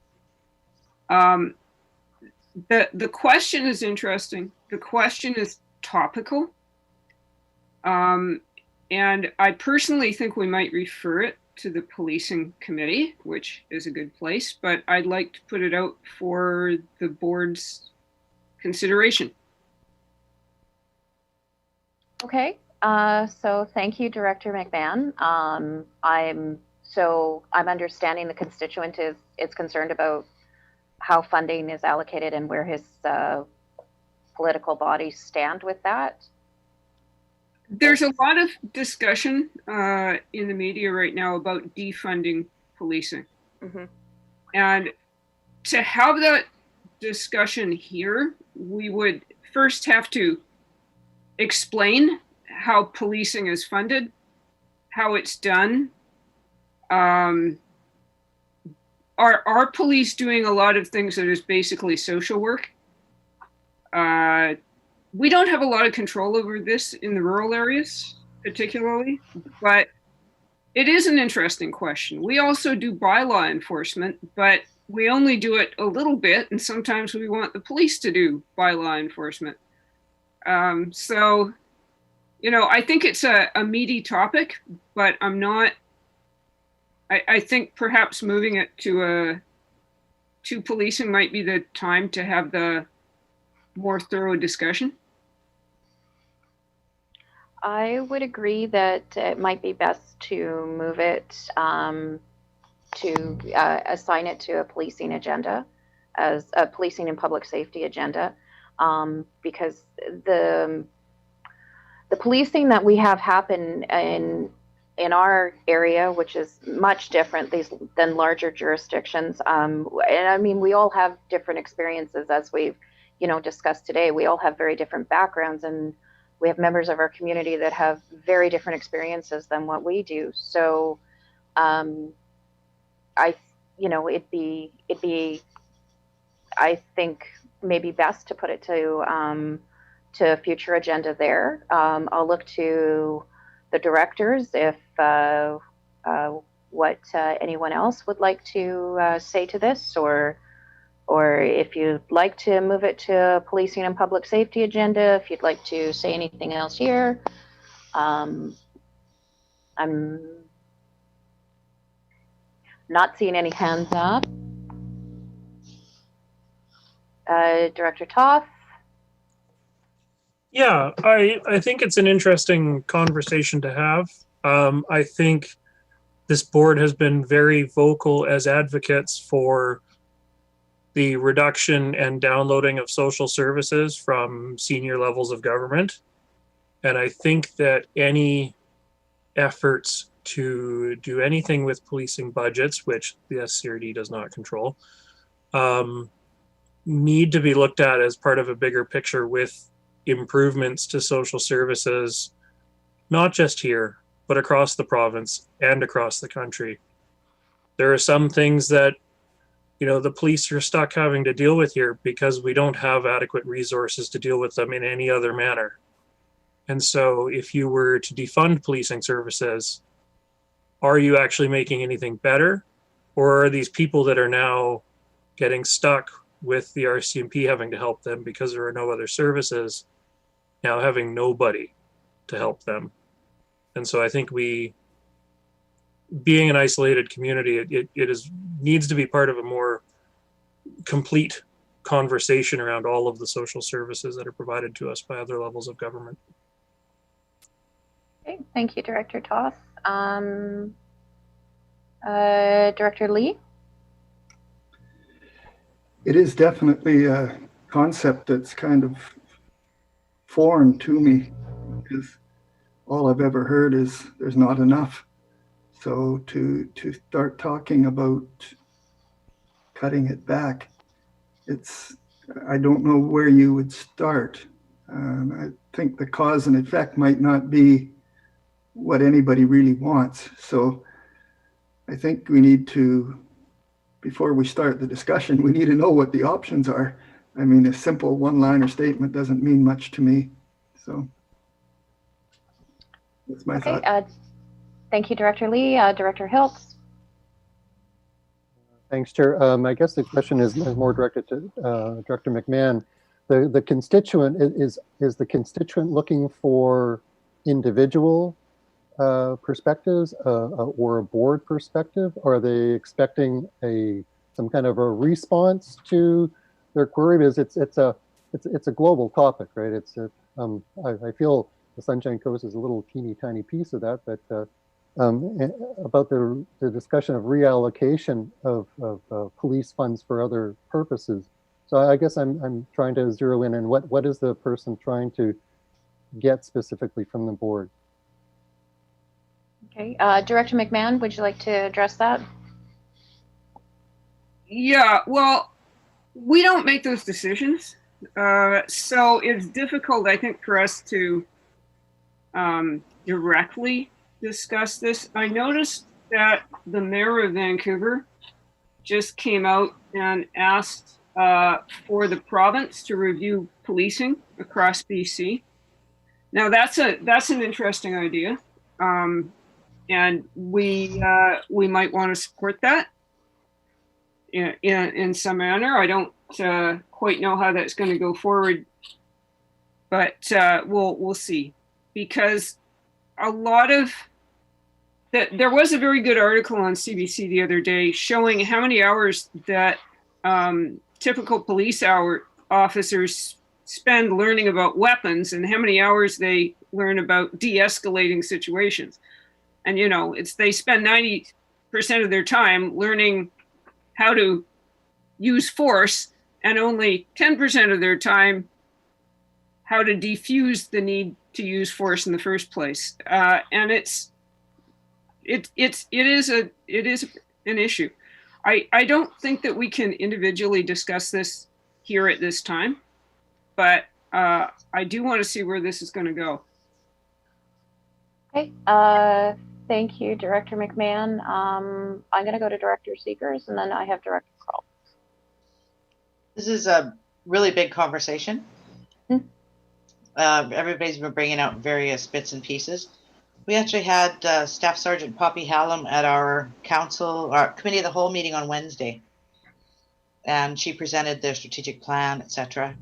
The question is interesting. The question is topical. And I personally think we might refer it to the policing committee, which is a good place, but I'd like to put it out for the board's consideration. Okay, so thank you, Director McMahon. I'm understanding the constituent is concerned about how funding is allocated and where his political bodies stand with that. There's a lot of discussion in the media right now about defunding policing. Mm-hmm. And to have that discussion here, we would first have to explain how policing is funded, how it's done. Are police doing a lot of things that is basically social work? We don't have a lot of control over this in the rural areas, particularly, but it is an interesting question. We also do bylaw enforcement, but we only do it a little bit, and sometimes we want the police to do bylaw enforcement. So, you know, I think it's a meaty topic, but I'm not. I think perhaps moving it to policing might be the time to have the more thorough discussion. I would agree that it might be best to move it to assign it to a policing agenda, as a policing and public safety agenda, because the policing that we have happen in our area, which is much different than larger jurisdictions, and I mean, we all have different experiences, as we've discussed today. We all have very different backgrounds, and we have members of our community that have very different experiences than what we do. So, it'd be, I think, maybe best to put it to a future agenda there. I'll look to the directors if what anyone else would like to say to this, or if you'd like to move it to a policing and public safety agenda, if you'd like to say anything else here. I'm not seeing any hands up. Director Toth? Yeah, I think it's an interesting conversation to have. I think this board has been very vocal as advocates for the reduction and downloading of social services from senior levels of government. And I think that any efforts to do anything with policing budgets, which the SCRD does not control, need to be looked at as part of a bigger picture with improvements to social services, not just here, but across the province and across the country. There are some things that the police are stuck having to deal with here because we don't have adequate resources to deal with them in any other manner. And so if you were to defund policing services, are you actually making anything better? Or are these people that are now getting stuck with the RCMP having to help them because there are no other services, now having nobody to help them? And so I think being an isolated community, it needs to be part of a more complete conversation around all of the social services that are provided to us by other levels of government. Okay, thank you, Director Toth. Director Lee? It is definitely a concept that's kind of foreign to me, because all I've ever heard is there's not enough. So to start talking about cutting it back, I don't know where you would start. I think the cause and effect might not be what anybody really wants. So I think we need to, before we start the discussion, we need to know what the options are. I mean, a simple one-liner statement doesn't mean much to me. So that's my thought. Thank you, Director Lee. Director Hiltz? Thanks, Chair. I guess the question is more directed to Director McMahon. The constituent, is the constituent looking for individual perspectives or a board perspective? Or are they expecting some kind of a response to their query? Because it's a global topic, right? I feel the Sunshine Coast is a little teeny tiny piece of that, but about the discussion of reallocation of police funds for other purposes. So I guess I'm trying to zero in on what is the person trying to get specifically from the board? Okay, Director McMahon, would you like to address that? Yeah, well, we don't make those decisions. So it's difficult, I think, for us to directly discuss this. I noticed that the mayor of Vancouver just came out and asked for the province to review policing across BC. Now that's an interesting idea, and we might want to support that in some manner. I don't quite know how that's going to go forward, but we'll see. Because a lot of there was a very good article on CBC the other day showing how many hours that typical police officers spend learning about weapons and how many hours they learn about de-escalating situations. And they spend 90% of their time learning how to use force and only 10% of their time how to defuse the need to use force in the first place. And it is an issue. I don't think that we can individually discuss this here at this time, but I do want to see where this is going to go. Okay, thank you, Director McMahon. I'm going to go to Director Seegers, and then I have Director Kroll. This is a really big conversation. Everybody's been bringing out various bits and pieces. We actually had Staff Sergeant Poppy Hallam at our committee of the whole meeting on Wednesday, and she presented their strategic plan, etc.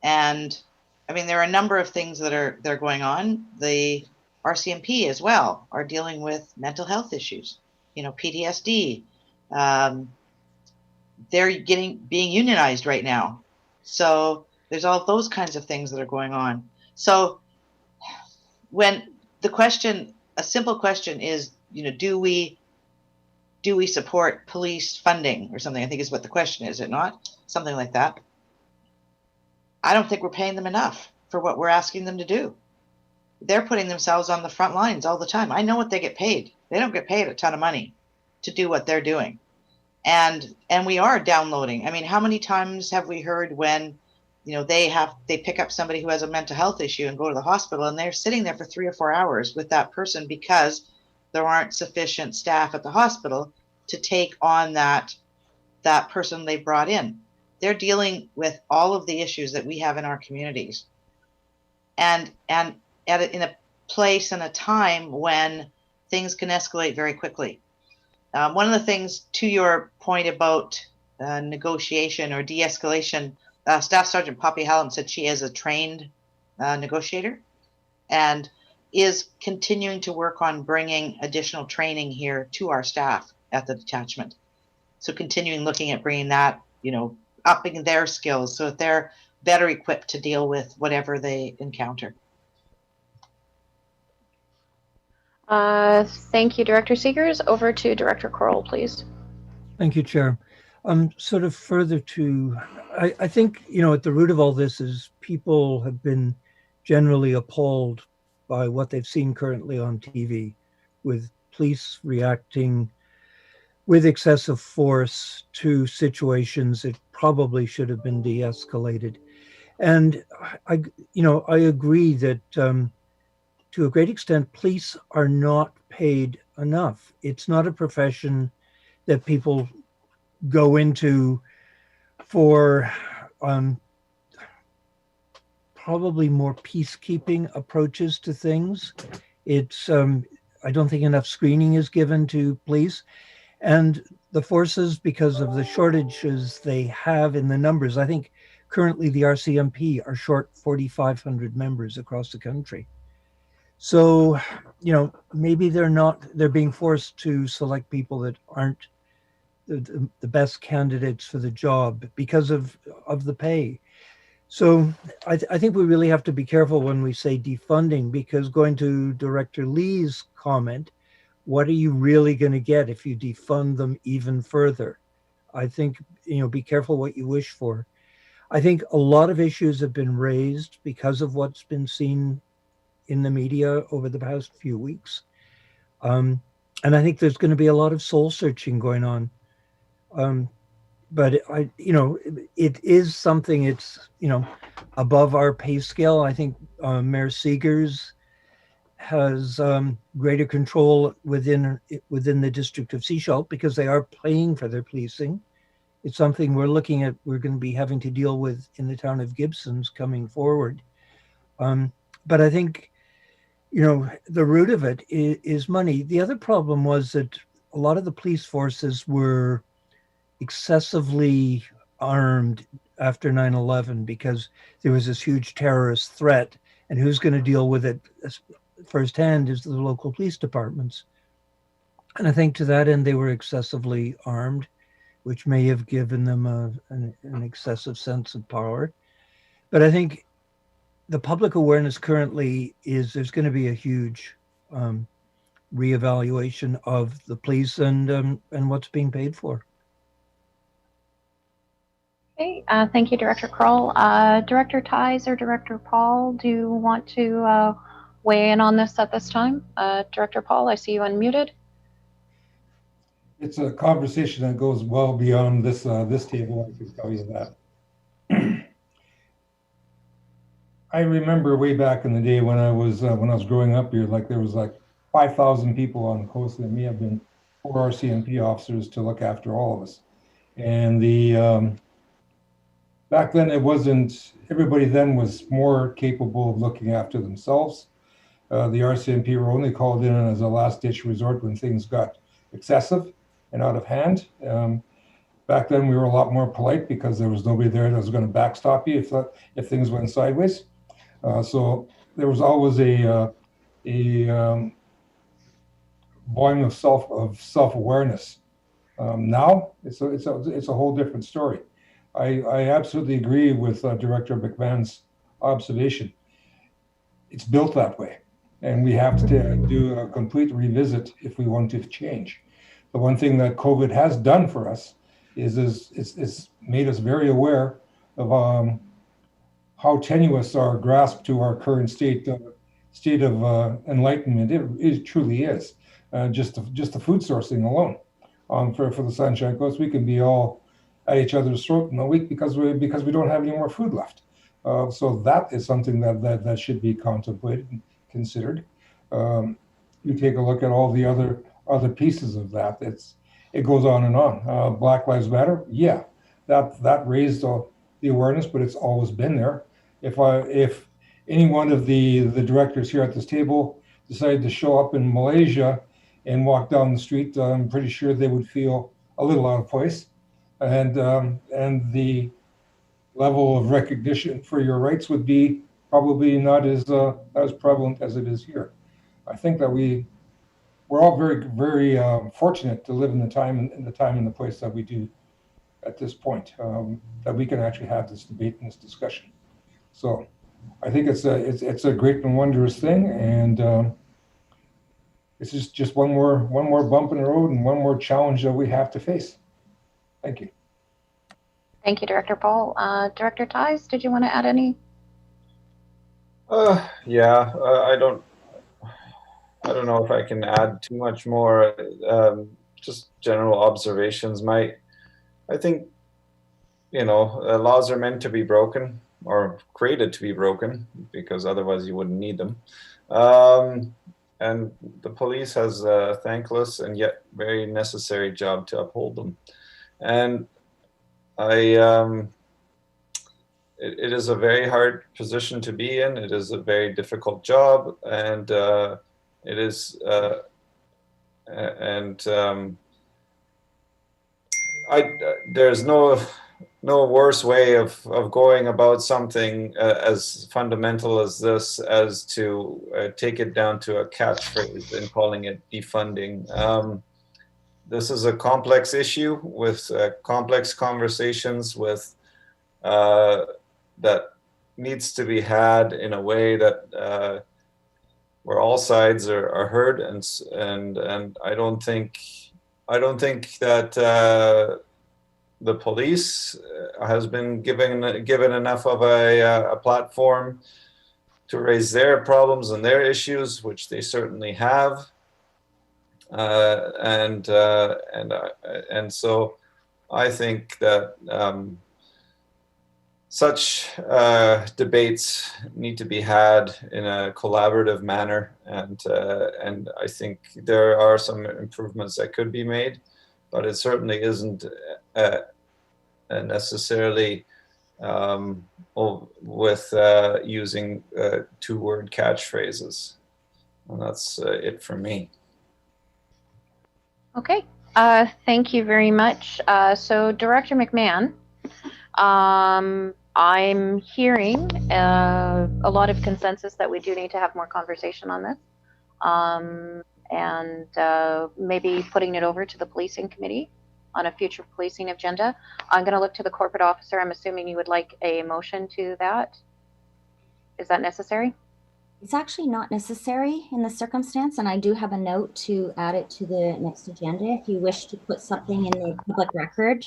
And I mean, there are a number of things that are going on. The RCMP as well are dealing with mental health issues, PTSD. They're being unionized right now, so there's all those kinds of things that are going on. So when a simple question is, do we support police funding or something? I think is what the question is it not? Something like that. I don't think we're paying them enough for what we're asking them to do. They're putting themselves on the front lines all the time. I know what they get paid. They don't get paid a ton of money to do what they're doing. And we are downloading. I mean, how many times have we heard when they pick up somebody who has a mental health issue and go to the hospital, and they're sitting there for 3 or 4 hours with that person because there aren't sufficient staff at the hospital to take on that person they brought in. They're dealing with all of the issues that we have in our communities, and in a place and a time when things can escalate very quickly. One of the things, to your point about negotiation or de-escalation, Staff Sergeant Poppy Hallam said she is a trained negotiator and is continuing to work on bringing additional training here to our staff at the detachment. So continuing looking at bringing that, upping their skills so that they're better equipped to deal with whatever they encounter. Thank you, Director Seegers. Over to Director Kroll, please. Thank you, Chair. Sort of further to, I think, at the root of all this is people have been generally appalled by what they've seen currently on TV, with police reacting with excessive force to situations that probably should have been de-escalated. And I agree that to a great extent, police are not paid enough. It's not a profession that people go into for probably more peacekeeping approaches to things. It's I don't think enough screening is given to police, and the forces, because of the shortages they have in the numbers. I think currently the RCMP are short 4,500 members across the country. So, maybe they're being forced to select people that aren't the best candidates for the job because of the pay. So I think we really have to be careful when we say defunding, because going to Director Lee's comment, what are you really going to get if you defund them even further? I think, be careful what you wish for. I think a lot of issues have been raised because of what's been seen in the media over the past few weeks. And I think there's going to be a lot of soul searching going on. But it is something, it's, above our pay scale. I think Mayor Seegers has greater control within the district of Sechelt, because they are paying for their policing. It's something we're going to be having to deal with in the town of Gibsons coming forward. But I think, the root of it is money. The other problem was that a lot of the police forces were excessively armed after 9/11 because there was this huge terrorist threat, and who's going to deal with it firsthand is the local police departments. And I think to that end, they were excessively armed, which may have given them an excessive sense of power. But I think the public awareness currently is there's going to be a huge reevaluation of the police and what's being paid for. Okay, thank you, Director Kroll. Director Ties or Director Paul, do you want to weigh in on this at this time? Director Paul, I see you unmuted. It's a conversation that goes well beyond this table, I can tell you that. I remember way back in the day when I was growing up here, there was 5,000 people on the coast. There may have been 4 RCMP officers to look after all of us. And back then everybody then was more capable of looking after themselves. The RCMP were only called in as a last ditch resort when things got excessive and out of hand. Back then we were a lot more polite because there was nobody there that was going to backstop you if things went sideways. So there was always a volume of self-awareness. Now it's a whole different story. I absolutely agree with Director McMahon's observation. It's built that way, and we have to do a complete revisit if we want to change. The one thing that COVID has done for us is it's made us very aware of how tenuous our grasp to our current state of enlightenment it truly is. Just the food sourcing alone, for the Sunshine Coast, we can be all at each other's throat in a week because we don't have any more food left. So that is something that should be contemplated and considered. You take a look at all the other pieces of that. It goes on and on. Black Lives Matter, yeah, that raised the awareness, but it's always been there. If any one of the directors here at this table decided to show up in Malaysia and walk down the street, I'm pretty sure they would feel a little out of place, and the level of recognition for your rights would be probably not as prevalent as it is here. I think that we're all very, very fortunate to live in the time and the place that we do at this point, that we can actually have this debate and this discussion. So I think it's a great and wondrous thing, and it's just one more bump in the road and one more challenge that we have to face. Thank you. Thank you, Director Paul. Director Ties, did you want to add any? Yeah, I don't know if I can add too much more. Just general observations. I think, laws are meant to be broken or created to be broken, because otherwise you wouldn't need them. And the police has a thankless and yet very necessary job to uphold them. And it is a very hard position to be in. It is a very difficult job, and it is, there's no no worse way of going about something as fundamental as this as to take it down to a catchphrase and calling it defunding. This is a complex issue with complex conversations with that needs to be had in a way that where all sides are heard, and I don't think that the police has been given enough of a platform to raise their problems and their issues, which they certainly have, and so I think that such debates need to be had in a collaborative manner, and I think there are some improvements that could be made, but it certainly isn't necessarily with using two-word catchphrases. And that's it for me. Okay, thank you very much. So Director McMahon, I'm hearing a lot of consensus that we do need to have more conversation on this, and maybe putting it over to the policing committee on a future policing agenda. I'm going to look to the corporate officer. I'm assuming you would like a motion to that. Is that necessary? It's actually not necessary in the circumstance, and I do have a note to add it to the next agenda. If you wish to put something in the public record,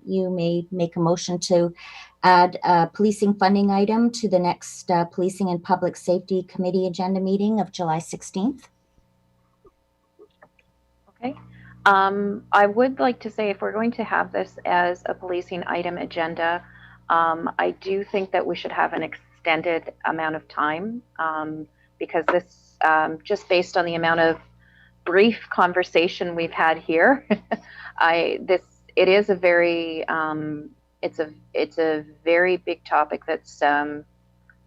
you may make a motion to add a policing funding item to the next Policing and Public Safety Committee agenda meeting of July 16th. Okay. I would like to say, if we're going to have this as a policing item agenda, I do think that we should have an extended amount of time, because this, just based on the amount of brief conversation we've had here, it is a very it's a very big topic that's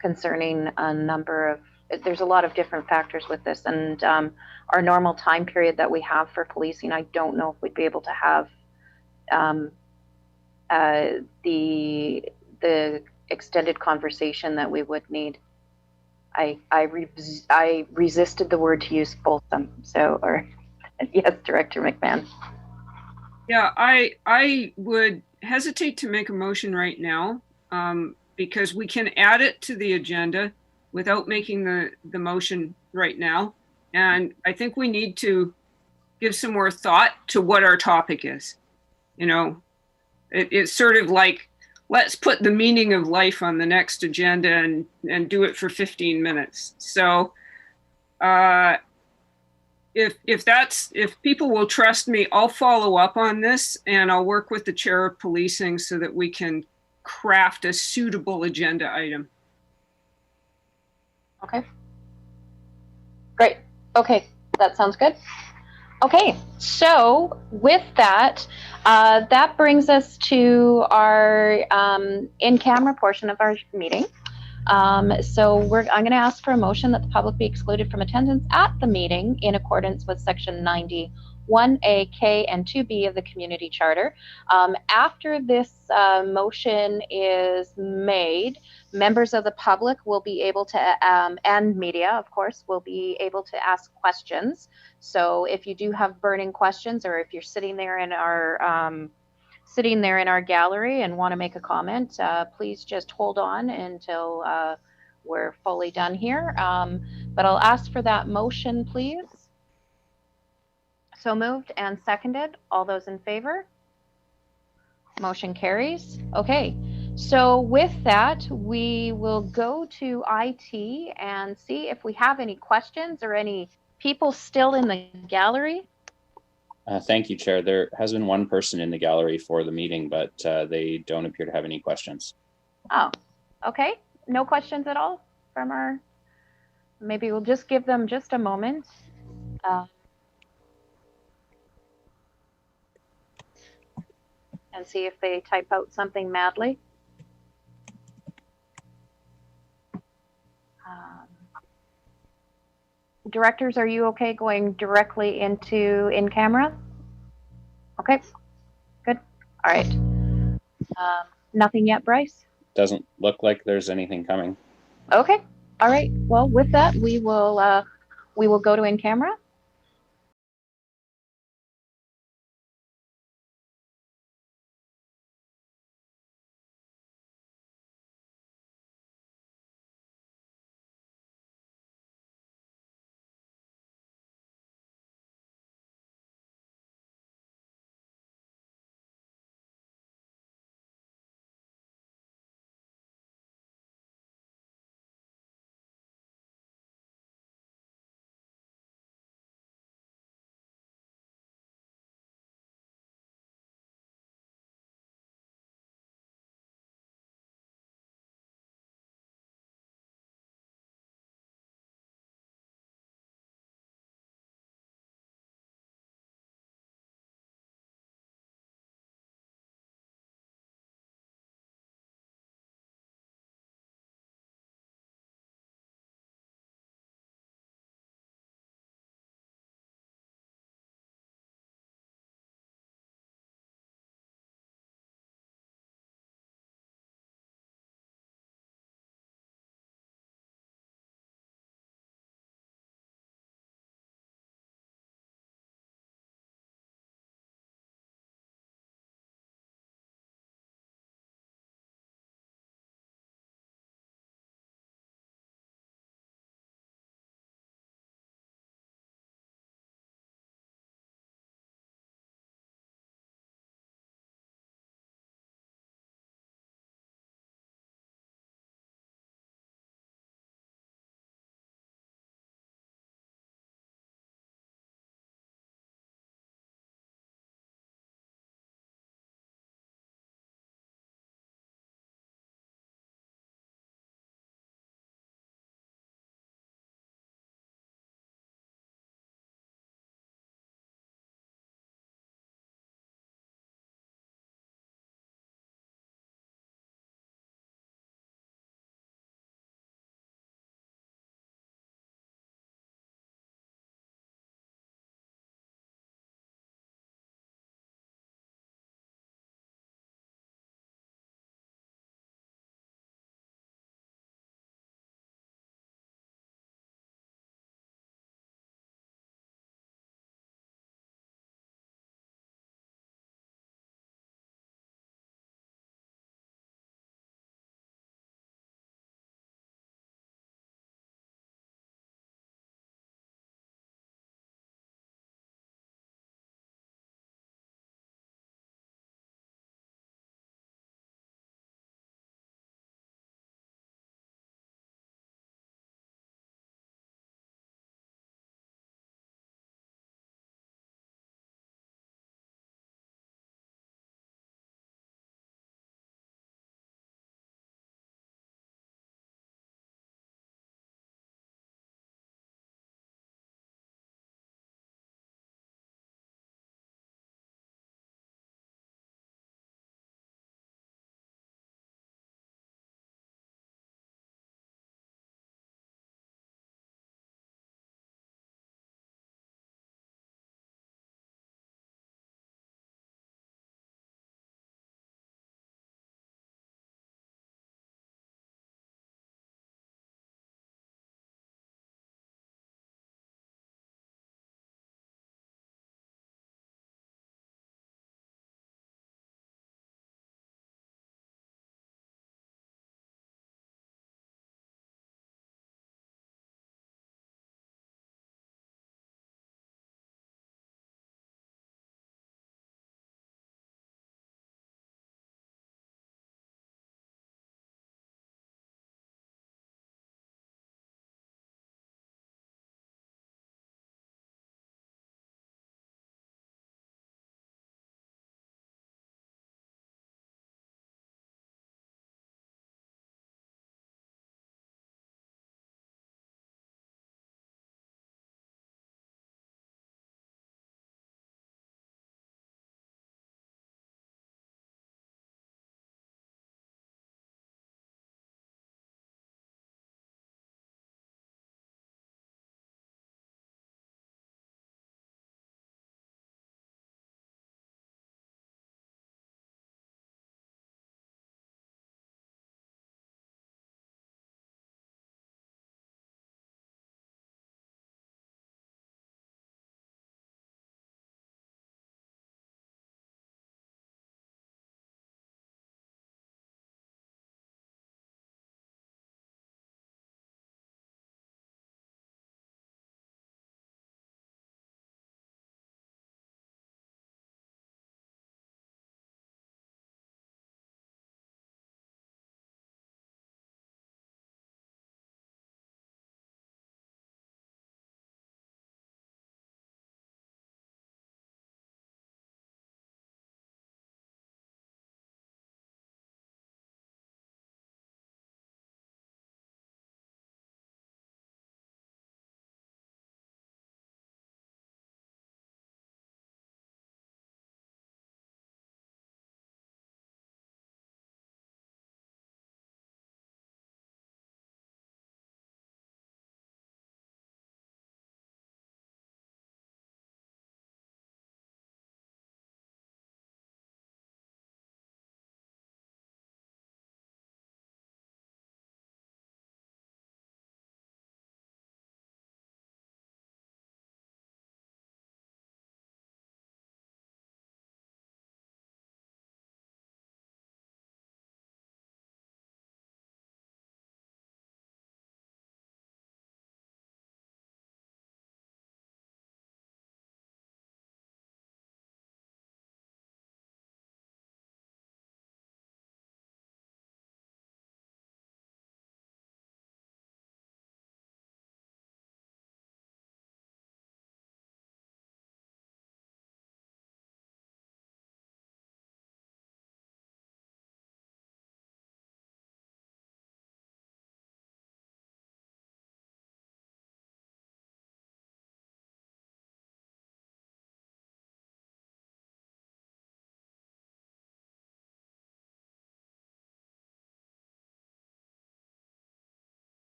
concerning a number of. There's a lot of different factors with this, and our normal time period that we have for policing, I don't know if we'd be able to have the extended conversation that we would need. I resisted the word to use fulsome. So, or yes, Director McMahon. Yeah, I would hesitate to make a motion right now, because we can add it to the agenda without making the motion right now. And I think we need to give some more thought to what our topic is. You know, it's sort of like, let's put the meaning of life on the next agenda and do it for 15 minutes. So if people will trust me, I'll follow up on this, and I'll work with the chair of policing so that we can craft a suitable agenda item. Okay. Great. Okay, that sounds good. Okay, so with that, that brings us to our in-camera portion of our meeting. So I'm going to ask for a motion that the public be excluded from attendance at the meeting in accordance with Section 91A, K, and 2B of the Community Charter. After this motion is made, members of the public will be able to, and media, of course, will be able to ask questions. So if you do have burning questions, or if you're sitting there in our gallery and want to make a comment, please just hold on until we're fully done here. But I'll ask for that motion, please. So moved and seconded. All those in favor? Motion carries. Okay. So with that, we will go to IT and see if we have any questions or any people still in the gallery. Thank you, Chair. There has been one person in the gallery for the meeting, but they don't appear to have any questions. Oh, okay. No questions at all from our, maybe we'll just give them just a moment. And see if they type out something madly. Directors, are you okay going directly into in camera? Okay, good. All right. Nothing yet, Bryce? Doesn't look like there's anything coming. Okay. All right. Well, with that, we will go to in camera.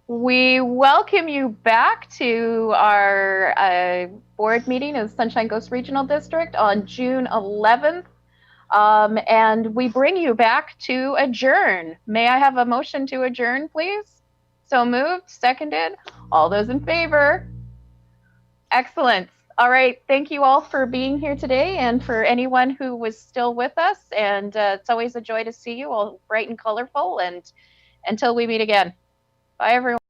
We welcome you back to our board meeting of Sunshine Coast Regional District on June 11th. And we bring you back to adjourn. May I have a motion to adjourn, please? So moved, seconded. All those in favor? Excellent. All right. Thank you all for being here today, and for anyone who was still with us. And it's always a joy to see you all bright and colorful. And until we meet again, bye, everyone.